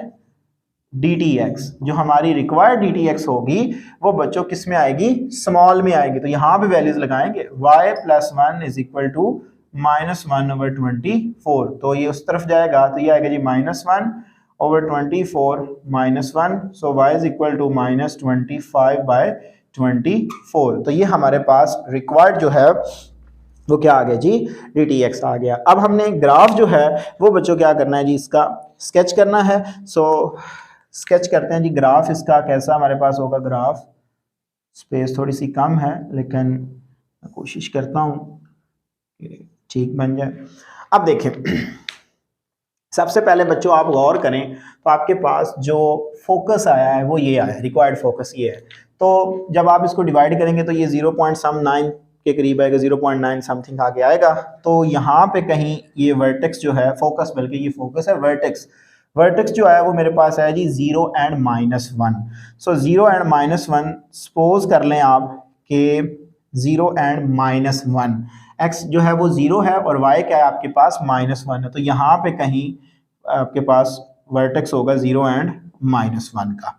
dtx, जो हमारी रिक्वायर्ड dtx होगी वो बच्चों किस में आएगी, स्मॉल में आएगी। तो यहाँ पे वैल्यूज लगाएंगे, y plus 1 is equal to -1/24, तो ये उस तरफ जाएगा, तो ये आएगा जी -1/24 -1। So y is equal to -25/24। तो ये हमारे पास रिक्वायर्ड जो है वो क्या आ गया जी, dtx आ गया। अब हमने ग्राफ जो है वो बच्चों क्या करना है जी, इसका स्केच करना है। सो स्केच करते हैं जी ग्राफ इसका कैसा हमारे पास होगा। ग्राफ स्पेस थोड़ी सी कम है, लेकिन मैं कोशिश करता हूँ कि ठीक बन जाए। अब देखें सबसे पहले बच्चों आप गौर करें तो आपके पास जो फोकस आया है वो ये आया है, रिक्वायर्ड फोकस ये है। तो जब आप इसको डिवाइड करेंगे तो ये 0.9 के करीब आएगा, 0.9 समथिंग आगे आएगा। तो यहाँ पे कहीं ये वर्टेक्स जो है, फोकस बल्कि ये फोकस है, वर्टेक्स वर्टेक्स जो है वो मेरे पास है जी 0 एंड -1। सो 0 एंड -1 सपोज कर लें आप कि 0 एंड -1, एक्स जो है वो 0 है और वाई क्या है आपके पास -1 है, तो यहाँ पे कहीं आपके पास वर्टेक्स होगा 0 एंड -1 का।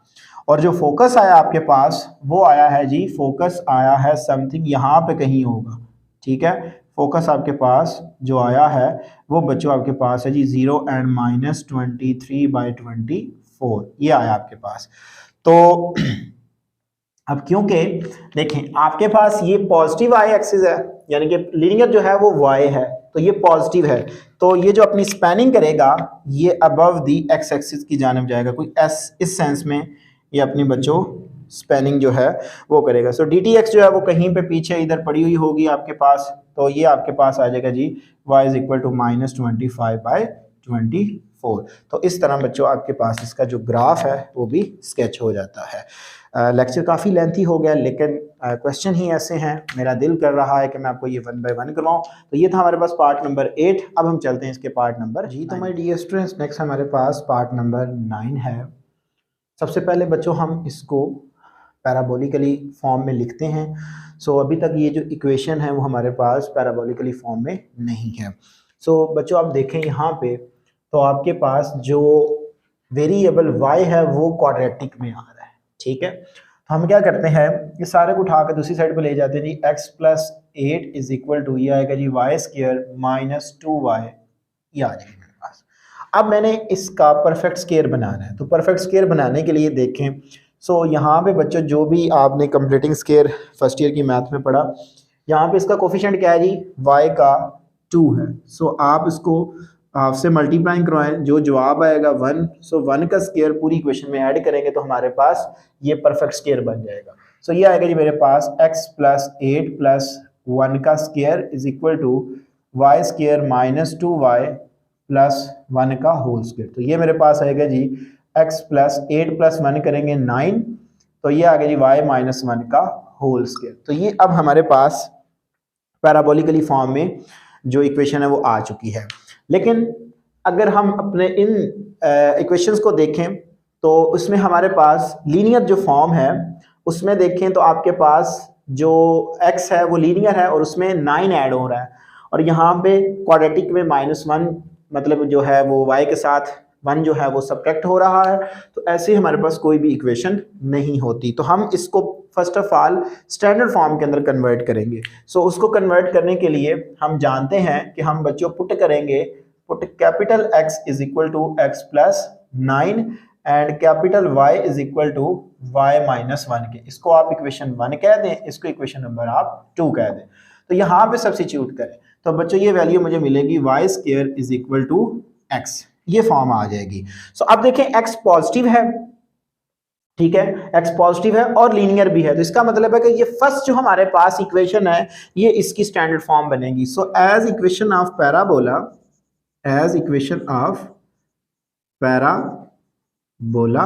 और जो फोकस आया आपके पास वो आया है जी, फोकस आया है समथिंग यहाँ पे कहीं होगा, ठीक है। फोकस आपके पास जो आया है वो बच्चों आपके पास है जी 0 एंड -23/24, ये आया आपके पास। तो अब क्योंकि देखें आपके पास ये पॉजिटिव वाई एक्सिस है, यानी कि लीनियर जो है वो वाई है, तो ये पॉजिटिव है, तो ये जो अपनी स्पैनिंग करेगा ये अबव दी एक्स एक्सिस की जानब जाएगा, कोई इस सेंस में ये अपनी बच्चों स्पैनिंग जो है वो करेगा। सो डी टी एक्स जो है वो कहीं पे पीछे इधर पड़ी हुई होगी आपके पास, तो ये आपके पास आ जाएगा जी y इज इक्वल टू -25/24। तो इस तरह बच्चों आपके पास इसका जो ग्राफ है वो भी स्केच हो जाता है। लेक्चर काफ़ी लेंथी हो गया, लेकिन क्वेश्चन ही ऐसे हैं, मेरा दिल कर रहा है कि मैं आपको ये 1 बाय 1 करवाऊँ। तो ये था हमारे पास पार्ट नंबर 8। अब हम चलते हैं इसके पार्ट नंबर जी। तो माय डियर स्टूडेंट्स, नेक्स्ट हमारे पास पार्ट नंबर 9 है। सबसे पहले बच्चों हम इसको पैराबोलिकली फॉर्म में लिखते हैं। सो अभी तक ये जो इक्वेशन है वो हमारे पास पैराबोलिकली फॉर्म में नहीं है। सो बच्चों आप देखें यहाँ पे, तो आपके पास जो वेरिएबल y है वो क्वाड्रेटिक में आ रहा है, ठीक है। तो हम क्या करते हैं, ये सारे को उठा कर दूसरी साइड पे ले जाते हैं जी। x + 8 इज इक्वल टू, ये आएगा जी y² - 2y, ये आ जाएगा मेरे पास। अब मैंने इसका परफेक्ट स्क्वायर बनाना है, तो परफेक्ट स्क्वायर बनाने के लिए देखें, सो यहाँ पे बच्चों जो भी आपने कंप्लीटिंग स्क्वायर फर्स्ट ईयर की मैथ में पढ़ा, यहाँ पे इसका कोफिशिएंट क्या है जी, y का 2 है। सो आप इसको आपसे मल्टीप्लाइंग करवाएं, जो जवाब आएगा 1, सो 1 का स्क्वायर पूरी इक्वेशन में ऐड करेंगे तो हमारे पास ये परफेक्ट स्क्वायर बन जाएगा। सो ये आएगा जी मेरे पास x + 8 + 1 का square is equal to y² - 2y + 1 का होल स्क्वायर। तो ये मेरे पास आएगा जी x + 8 + 1 करेंगे 9, तो ये आ गया जी y - 1 का होल स्क्वायर। तो ये अब हमारे पास पैराबोलिकली फॉर्म में जो इक्वेशन है वो आ चुकी है। लेकिन अगर हम अपने इन इक्वेशंस को देखें तो उसमें हमारे पास लीनियर जो फॉर्म है उसमें देखें तो आपके पास जो x है वो लीनियर है और उसमें 9 ऐड हो रहा है, और यहाँ पे क्वाड्रेटिक में -1 मतलब जो है वो y के साथ 1 जो है वो सब्ट्रैक्ट हो रहा है। तो ऐसे हमारे पास कोई भी इक्वेशन नहीं होती, तो हम इसको first of all standard form के अंदर कन्वर्ट करेंगे। सो उसको कन्वर्ट करने के लिए हम जानते हैं कि हम बच्चों पुट करेंगे, put capital X is equal to x + 9 and capital Y is equal to y - 1 के। इसको आप इक्वेशन 1 कह दें, इसको इक्वेशन नंबर आप 2 कह दें। तो यहाँ पे सब्स्टिट्यूट करें तो बच्चों ये वैल्यू मुझे मिलेगी y² is equal to x, ये फॉर्म आ जाएगी। सो अब देखें x पॉजिटिव है, ठीक है, x पॉजिटिव है और लीनियर भी है, तो इसका मतलब है कि ये फर्स्ट जो हमारे पास इक्वेशन है ये इसकी स्टैंडर्ड फॉर्म बनेगी। So as equation of parabola, as equation of parabola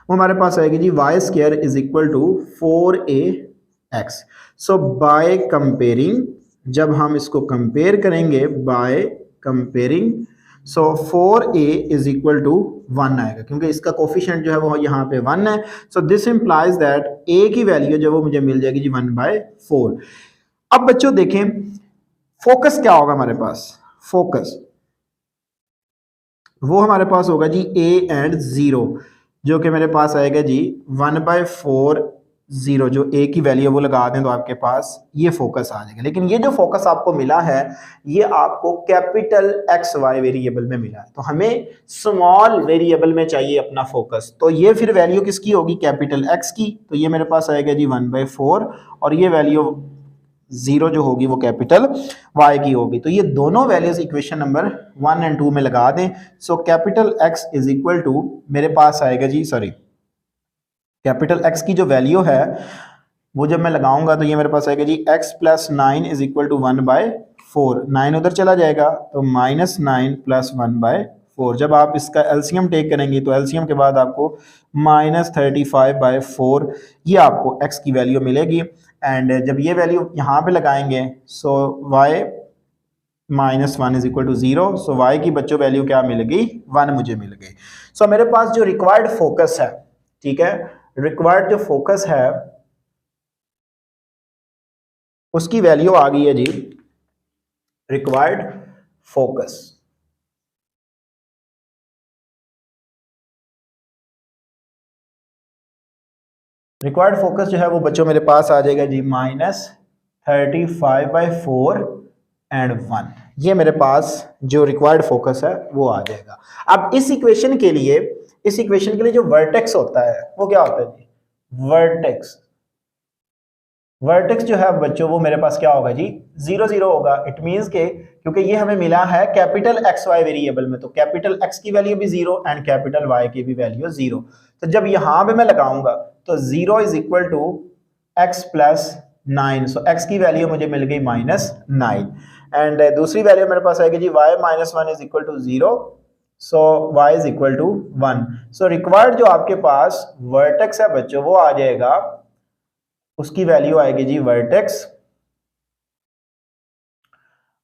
वो हमारे पास आएगी जी y² is equal to 4ax। So by comparing, जब हम इसको कंपेयर करेंगे by comparing, so 4a is equal to 1 आएगा, क्योंकि इसका कोफिशिएंट जो है वो यहाँ पे 1 है। सो दिस इंप्लाइज दैट a की वैल्यू जो वो मुझे मिल जाएगी जी 1/4। अब बच्चों देखें फोकस क्या होगा हमारे पास, फोकस वो हमारे पास होगा जी a एंड 0, जो कि मेरे पास आएगा जी 1/4 0, जो a की वैल्यू वो लगा दें तो आपके पास ये फोकस आ जाएगा। लेकिन ये जो फोकस आपको मिला है ये आपको कैपिटल XY वेरिएबल में मिला है, तो हमें स्मॉल वेरिएबल में चाहिए अपना फोकस, तो ये फिर वैल्यू किसकी होगी, कैपिटल X की। तो ये मेरे पास आएगा जी 1/4 और ये वैल्यू 0 जो होगी वो कैपिटल Y की होगी। तो ये दोनों वैल्यूज इक्वेशन नंबर 1 एंड 2 में लगा दें। So capital X is equal to मेरे पास आएगा जी, सॉरी कैपिटल X की जो वैल्यू है वो जब मैं लगाऊंगा तो ये मेरे पास आएगा जी x + 9 इज इक्वल टू 1/4, 9 उधर चला जाएगा तो -9 + 1/4। जब आप इसका एलसीएम टेक करेंगे तो एलसीएम के बाद आपको -35/4 ये आपको x की वैल्यू मिलेगी। एंड जब ये वैल्यू यहाँ पे लगाएंगे so y -1 is equal to 0। So y की बच्चों वैल्यू क्या मिल गई, 1 मुझे मिल गई। सो मेरे पास जो रिक्वायर्ड फोकस है, ठीक है, रिक्वायर्ड जो फोकस है उसकी वैल्यू आ गई है जी, रिक्वायर्ड फोकस। रिक्वायर्ड फोकस जो है वो बच्चों मेरे पास आ जाएगा जी -35/4 एंड 1। ये मेरे पास जो रिक्वायर्ड फोकस है वो आ जाएगा। अब इस इक्वेशन के लिए, इस इक्वेशन के लिए जो वर्टेक्स होता है वो क्या होता है जी, वर्टेक्स। वर्टेक्स जो है बच्चों वो मेरे पास क्या होगा जी, 0 0 होगा। इट मींस के क्योंकि ये हमें मिला है कैपिटल एक्स वाई वेरिएबल में, तो कैपिटल एक्स की वैल्यू भी 0 एंड कैपिटल वाई की भी वैल्यू 0। तो जब यहां पे मैं लगाऊंगा तो 0 is equal to x plus 9। So x की वैल्यू मुझे मिल गई -9 एंड दूसरी वैल्यू मेरे पास आएगी जी y -1 is equal to 0। So y is equal to 1। So required जो आपके पास वर्टेक्स है बच्चों वो आ जाएगा, उसकी वैल्यू आएगी जी वर्टेक्स,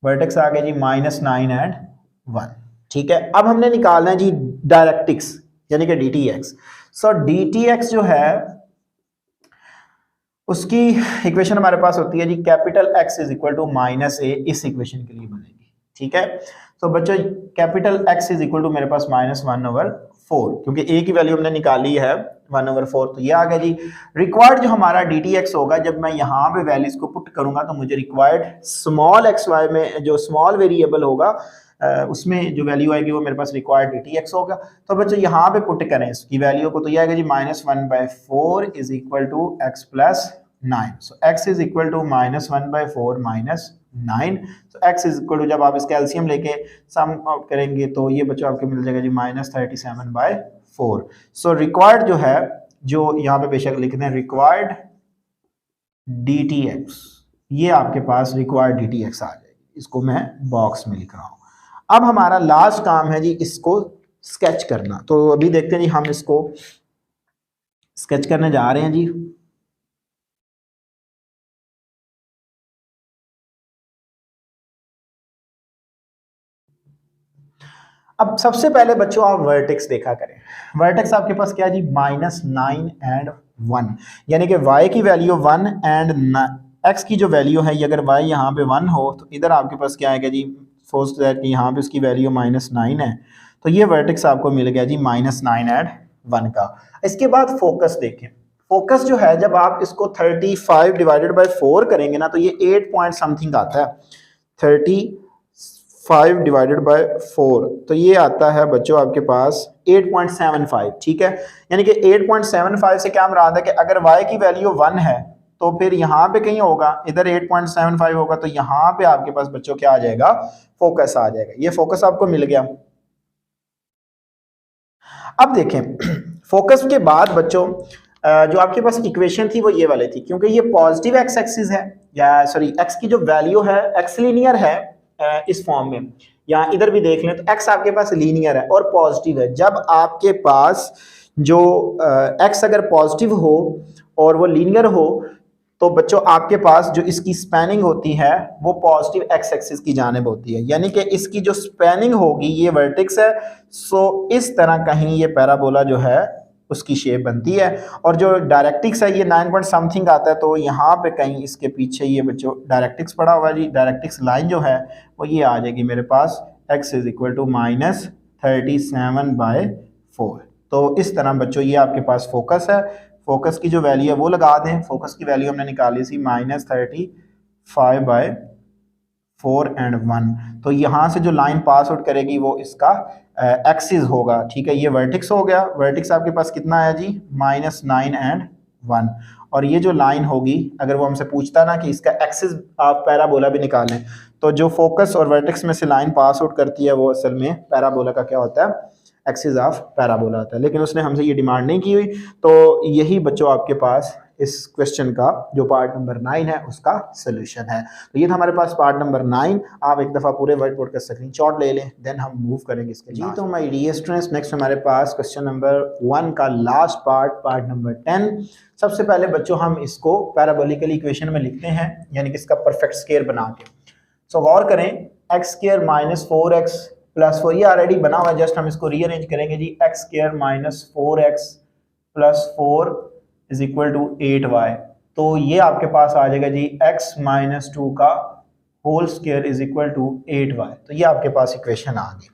वर्टेक्स आ गया जी -9 एंड 1। ठीक है, अब हमने निकालना है जी डायरेक्टिक्स यानी कि DTX। सो DTX जो है उसकी इक्वेशन हमारे पास होती है जी capital X is equal to -a। इस इक्वेशन के लिए बनेगी। ठीक है, तो बच्चों capital X is equal to मेरे पास -1/4, क्योंकि a की वैल्यू हमने निकाली है 1/4, तो ये आ गया जी। रिक्वायर्ड जो हमारा DTX होगा, जब मैं यहाँ पे वैल्यूज को पुट करूंगा तो मुझे रिक्वायर्ड स्मॉल xy में जो स्मॉल वेरिएबल होगा उसमें जो वैल्यू आएगी वो मेरे पास रिक्वायर्ड DTX होगा। तो बच्चों यहाँ पे पुट करें इसकी वैल्यू को, तो ये आएगा जी -1/4 is equal to x plus 9। So x is equal to -1/4 -9। तो x इज इक्वल टू, जब आप इसका एलसीएम लेके सम आउट करेंगे तो ये बच्चों आपके मिल जाएगा जी -37/4। सो रिक्वायर्ड जो है, जो यहाँ पे बेशक लिखते हैं रिक्वायर्ड DTX, ये आपके पास रिक्वायर्ड DTX आ जाएगी। इसको मैं बॉक्स में लिख रहा हूँ। अब हमारा लास्ट काम है जी इसको स्केच करना। तो अभी देखते हैं जी, हम इसको स्केच करने जा रहे हैं जी। अब सबसे पहले बच्चों आप वर्टेक्स देखा करें। वर्टेक्स आपके पास क्या है जी, -9 एंड 1, यानी कि y की वैल्यू 1 एंड x की जो वैल्यू है, अगर y यहाँ पे 1 हो तो इधर आपके पास क्या आएगा जी, सपोज दैट कि यहाँ पे उसकी वैल्यू -9 है, तो ये वर्टेक्स आपको मिल गया जी -9 एंड 1 का। इसके बाद फोकस देखें। फोकस जो है, जब आप इसको 35 डिवाइडेड बाय 4 करेंगे ना तो ये 8 पॉइंट समथिंग आता है। 35 डिवाइडेड बाय 4 तो ये आता है बच्चों आपके पास 8.75। ठीक है, यानी कि 8.75 से क्या मुराद है कि अगर y की वैल्यू 1 है तो फिर यहाँ पे कहीं होगा, इधर 8.75 होगा, तो यहाँ पे आपके पास बच्चों क्या आ जाएगा, फोकस आ जाएगा। ये फोकस आपको मिल गया। अब देखें फोकस के बाद बच्चों जो आपके पास इक्वेशन थी वो ये वाली थी, क्योंकि ये पॉजिटिव एक्स एक्सिस है, या सॉरी एक्स की जो वैल्यू है एक्स लीनियर है इस फॉर्म में, या इधर भी देख लें तो एक्स आपके पास लीनियर है और पॉजिटिव है। जब आपके पास जो एक्स अगर पॉजिटिव हो और वो लीनियर हो तो बच्चों आपके पास जो इसकी स्पैनिंग होती है वो पॉजिटिव एक्स एक्सिस की जानिब होती है, यानी कि इसकी जो स्पैनिंग होगी ये वर्टेक्स है। सो इस तरह कहीं ये पैराबोला जो है उसकी शेप बनती है, और जो डायरेक्टिक्स है ये 9 पॉइंट समथिंग आता है, तो यहाँ पे कहीं इसके पीछे ये बच्चों डायरेक्टिक्स पड़ा हुआ है जी। डायरेक्टिक्स लाइन जो है वो ये आ जाएगी मेरे पास x इज इक्वल टू -37/4। तो इस तरह बच्चों ये आपके पास फोकस है। फोकस की जो वैल्यू है वो लगा दें। फोकस की वैल्यू हमने निकाली थी -35/4 एंड 1। तो यहाँ से जो लाइन पास आउट करेगी वो इसका एक्सिस होगा। ठीक है, ये वर्टेक्स हो गया। वर्टेक्स आपके पास कितना है जी, -9 एंड 1। और ये जो लाइन होगी, अगर वो हमसे पूछता ना कि इसका एक्सिस आप पैराबोला भी निकालें, तो जो फोकस और वर्टेक्स में से लाइन पास आउट करती है वो असल में पैराबोला का क्या होता है, एक्सिस ऑफ पैराबोला होता है। लेकिन उसने हमसे ये डिमांड नहीं की हुई। तो यही बच्चों आपके पास इस क्वेश्चन का जो पार्ट नंबर 9 है उसका सोल्यूशन है। तो ये था हमारे पास पार्ट नंबर 9। आप एक दफ़ा पूरे व्हाइट बोर्ड का स्क्रीनशॉट ले लें, देन हम मूव करेंगे इसके जी। तो माय डियर स्टूडेंट्स, नेक्स्ट हमारे पास क्वेश्चन नंबर 1 का लास्ट पार्ट, पार्ट नंबर 10। सबसे पहले बच्चों हम इसको पैराबोलिकल इक्वेशन में लिखते हैं, यानी कि इसका परफेक्ट स्क्वायर बना के। सो गौर करें, x square minus 4x plus 4, ये ऑलरेडी बना हुआ है, जस्ट हम इसको रीअरेंज करेंगे जी। X square minus 4x plus 4 is equal to 8y। तो ये आपके पास आ जाएगा जी x माइनस 2 का whole square is equal to 8y। तो ये आपके पास इक्वेशन आ गई।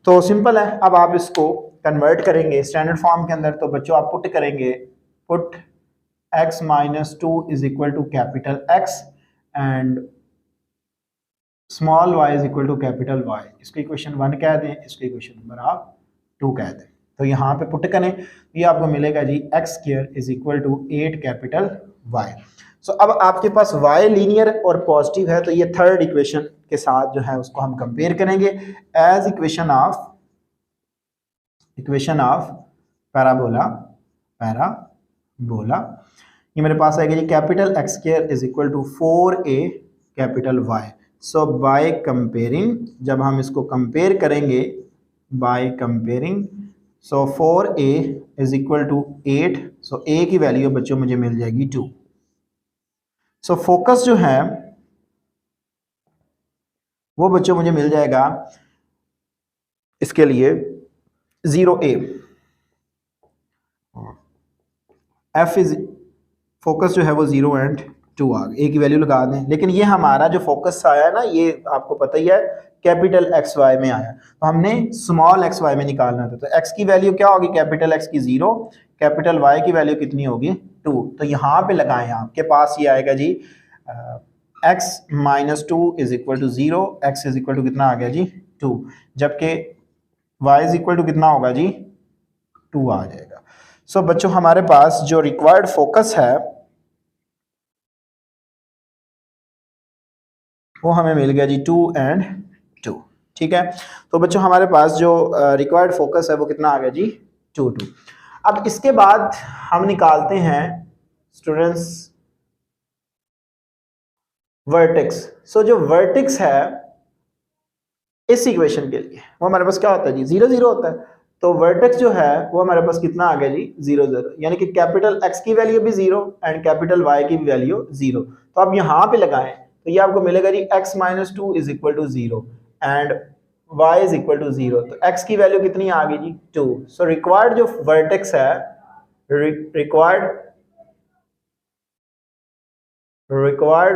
तो सिंपल है, अब आप इसको कन्वर्ट करेंगे स्टैंडर्ड फॉर्म के अंदर। तो बच्चों आप पुट करेंगे, put x minus 2 is equal to capital X and small y is equal to capital Y। इसको इक्वेशन 1 कह दें, इसको इक्वेशन नंबर आप 2 कह दें। तो यहाँ पे पुट करें, ये आपको मिलेगा जी x square is equal to 8 capital Y। So अब आपके पास y लीनियर और पॉजिटिव है, तो ये थर्ड इक्वेशन के साथ जो है उसको हम कंपेयर करेंगे एज इक्वेशन ऑफ पैराबोला। ये मेरे पास आएगा जी capital X square is equal to 4a capital Y। So by comparing, जब हम इसको कंपेयर करेंगे by comparing, so 4a is equal to 8, so a की वैल्यू बच्चों मुझे मिल जाएगी 2। सो फोकस जो है वो बच्चों मुझे मिल जाएगा इसके लिए 0a। f इज फोकस जो है वो 0 एंड 2 आ गए, a की वैल्यू लगा दें। लेकिन ये हमारा जो फोकस आया है ना, ये आपको पता ही है कैपिटल एक्स वाई में आया, तो हमने स्मॉल एक्स वाई में निकालना था। तो x की वैल्यू क्या होगी, कैपिटल x की 0, कैपिटल y की वैल्यू कितनी होगी 2। तो यहाँ पे लगाएं, आपके पास ये आएगा जी x minus 2 is equal to 0, x is equal to कितना आ गया जी 2, जबकि y इज इक्वल टू कितना होगा जी 2 आ जाएगा। सो बच्चों हमारे पास जो रिक्वायर्ड फोकस है वो हमें मिल गया जी 2 एंड 2। ठीक है, तो बच्चों हमारे पास जो रिक्वायर्ड फोकस है वो कितना आ गया जी 2, 2। अब इसके बाद हम निकालते हैं स्टूडेंट्स वर्टेक्स। सो जो वर्टेक्स है इस इक्वेशन के लिए वो हमारे पास क्या होता है जी 0, 0 होता है। तो वर्टेक्स जो है वो हमारे पास कितना आ गया जी 0, 0, यानी कि कैपिटल x की वैल्यू भी 0 एंड कैपिटल y की भी वैल्यू 0। तो अब यहाँ पे लगाएं, तो ये आपको मिलेगा जी x minus 2 is equal to 0 and y is equal to 0। तो x की वैल्यू कितनी आ गई जी 2। सो रिक्वायर्ड जो वर्टेक्स है, रिक्वायर्ड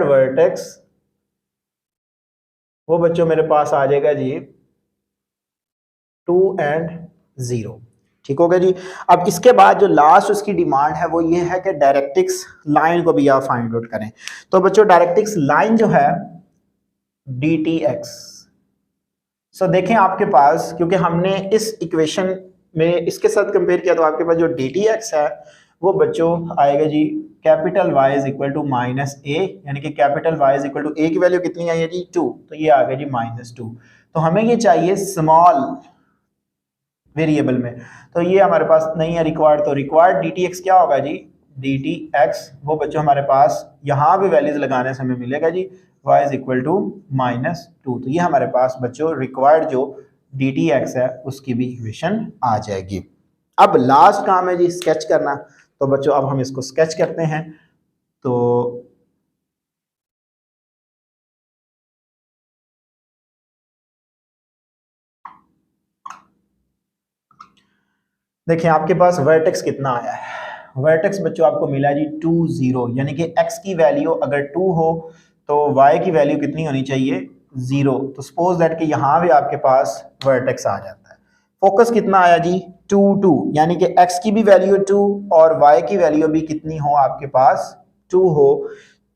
वर्टेक्स वो बच्चों मेरे पास आ जाएगा जी 2 एंड 0। ठीक हो गया जी। अब इसके बाद जो लास्ट उसकी डिमांड है वो ये है कि डायरेक्ट्रिक्स लाइन को भी आप फाइंड आउट करें। तो बच्चों डायरेक्ट्रिक्स लाइन जो है dtx, सो देखें आपके पास, क्योंकि हमने इस इक्वेशन में इसके साथ कंपेयर किया, तो आपके पास जो dtx है वो बच्चों आएगा जी capital y is equal to minus a, यानी कि capital y is equal to a की वैल्यू कितनी आई है जी 2, तो ये आ गया जी माइनस 2। तो हमें ये चाहिए स्मॉल वेरिएबल में, तो ये हमारे पास नहीं है रिक्वायर्ड। तो रिक्वायर्ड dtx क्या होगा जी dtx वो बच्चों हमारे पास यहाँ पे वैल्यूज लगाने से हमें मिलेगा जी y is equal to minus 2। तो ये हमारे पास बच्चों रिक्वायर्ड जो dtx है उसकी भी इक्वेशन आ जाएगी। अब लास्ट काम है जी स्केच करना। तो बच्चों अब हम इसको स्केच करते हैं। तो देखिए आपके पास वर्टेक्स कितना आया है। वर्टेक्स बच्चों आपको मिला जी 2, 0, यानी कि x की वैल्यू अगर 2 हो तो y की वैल्यू कितनी होनी चाहिए 0। तो सपोज दैट कि यहाँ भी आपके पास वर्टेक्स आ जाता है। फोकस कितना आया जी 2, 2, यानी कि x की भी वैल्यू 2 और y की वैल्यू भी कितनी हो आपके पास 2 हो,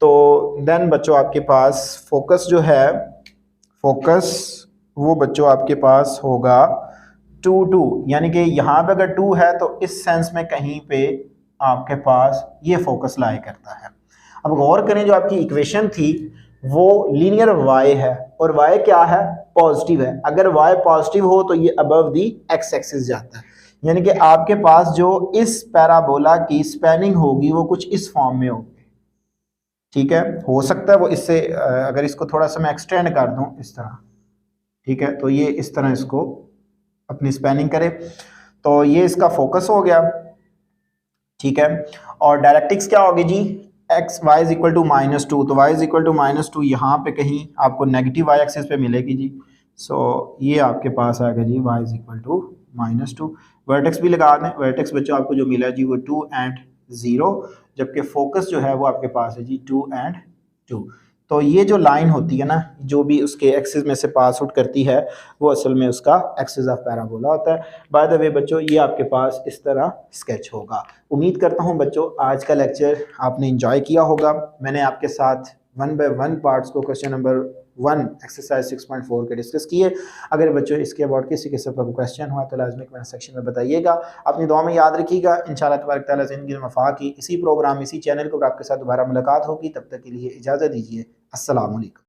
तो देन बच्चों आपके पास फोकस जो है, फोकस वो बच्चों आपके पास होगा 2, 2, यानी कि यहाँ पे अगर 2 है तो इस सेंस में कहीं पे आपके पास ये फोकस लाई करता है। अब गौर करें, जो आपकी इक्वेशन थी वो लीनियर y है और y क्या है पॉजिटिव है। अगर y पॉजिटिव हो तो ये अबव दी x एक्सिस जाता है, यानी कि आपके पास जो इस पैराबोला की स्पैनिंग होगी वो कुछ इस फॉर्म में होगी। ठीक है, हो सकता है वो इससे अगर इसको थोड़ा सा मैं एक्सटेंड कर दूं इस तरह, ठीक है, तो ये इस तरह इसको अपनी स्पैनिंग करे, तो ये इसका फोकस हो गया। ठीक है, और डायरेक्ट्रिक्स क्या होगी जी x y is equal to -2, तो वाई इज इक्वल टू -2 यहाँ पे कहीं आपको नेगेटिव वाई एक्सिस पे मिलेगी जी। सो ये आपके पास आएगा जी y is equal to -2। Vertex भी लगा दें, वर्टेक्स बच्चों आपको जो मिला जी वो 2 एंड 0, जबकि फोकस जो है वो आपके पास है जी 2 एंड 2। तो ये जो लाइन होती है ना, जो भी उसके एक्सिस में से पास आउट करती है, वो असल में उसका एक्सिस ऑफ पैराबोला होता है। बाय द वे बच्चों, ये आपके पास इस तरह स्केच होगा। उम्मीद करता हूँ बच्चों आज का लेक्चर आपने इंजॉय किया होगा। मैंने आपके साथ 1 बाय 1 पार्ट्स को क्वेश्चन नंबर 1 एक्सरसाइज 6.4 के डिस्कस किए। अगर बच्चों इसके अबाउट किसी किस्म का क्वेश्चन हुआ तो लाजमी कमेंट सेक्शन में बताइएगा। अपनी दुआ में याद रखिएगा। इंशाल्लाह तबारक तआला ज़िंदगी में वफ़ा की इसी प्रोग्राम इसी चैनल को आपके साथ दोबारा मुलाकात होगी। तब तक के लिए इजाज़त दीजिए। अस्सलाम वालेकुम।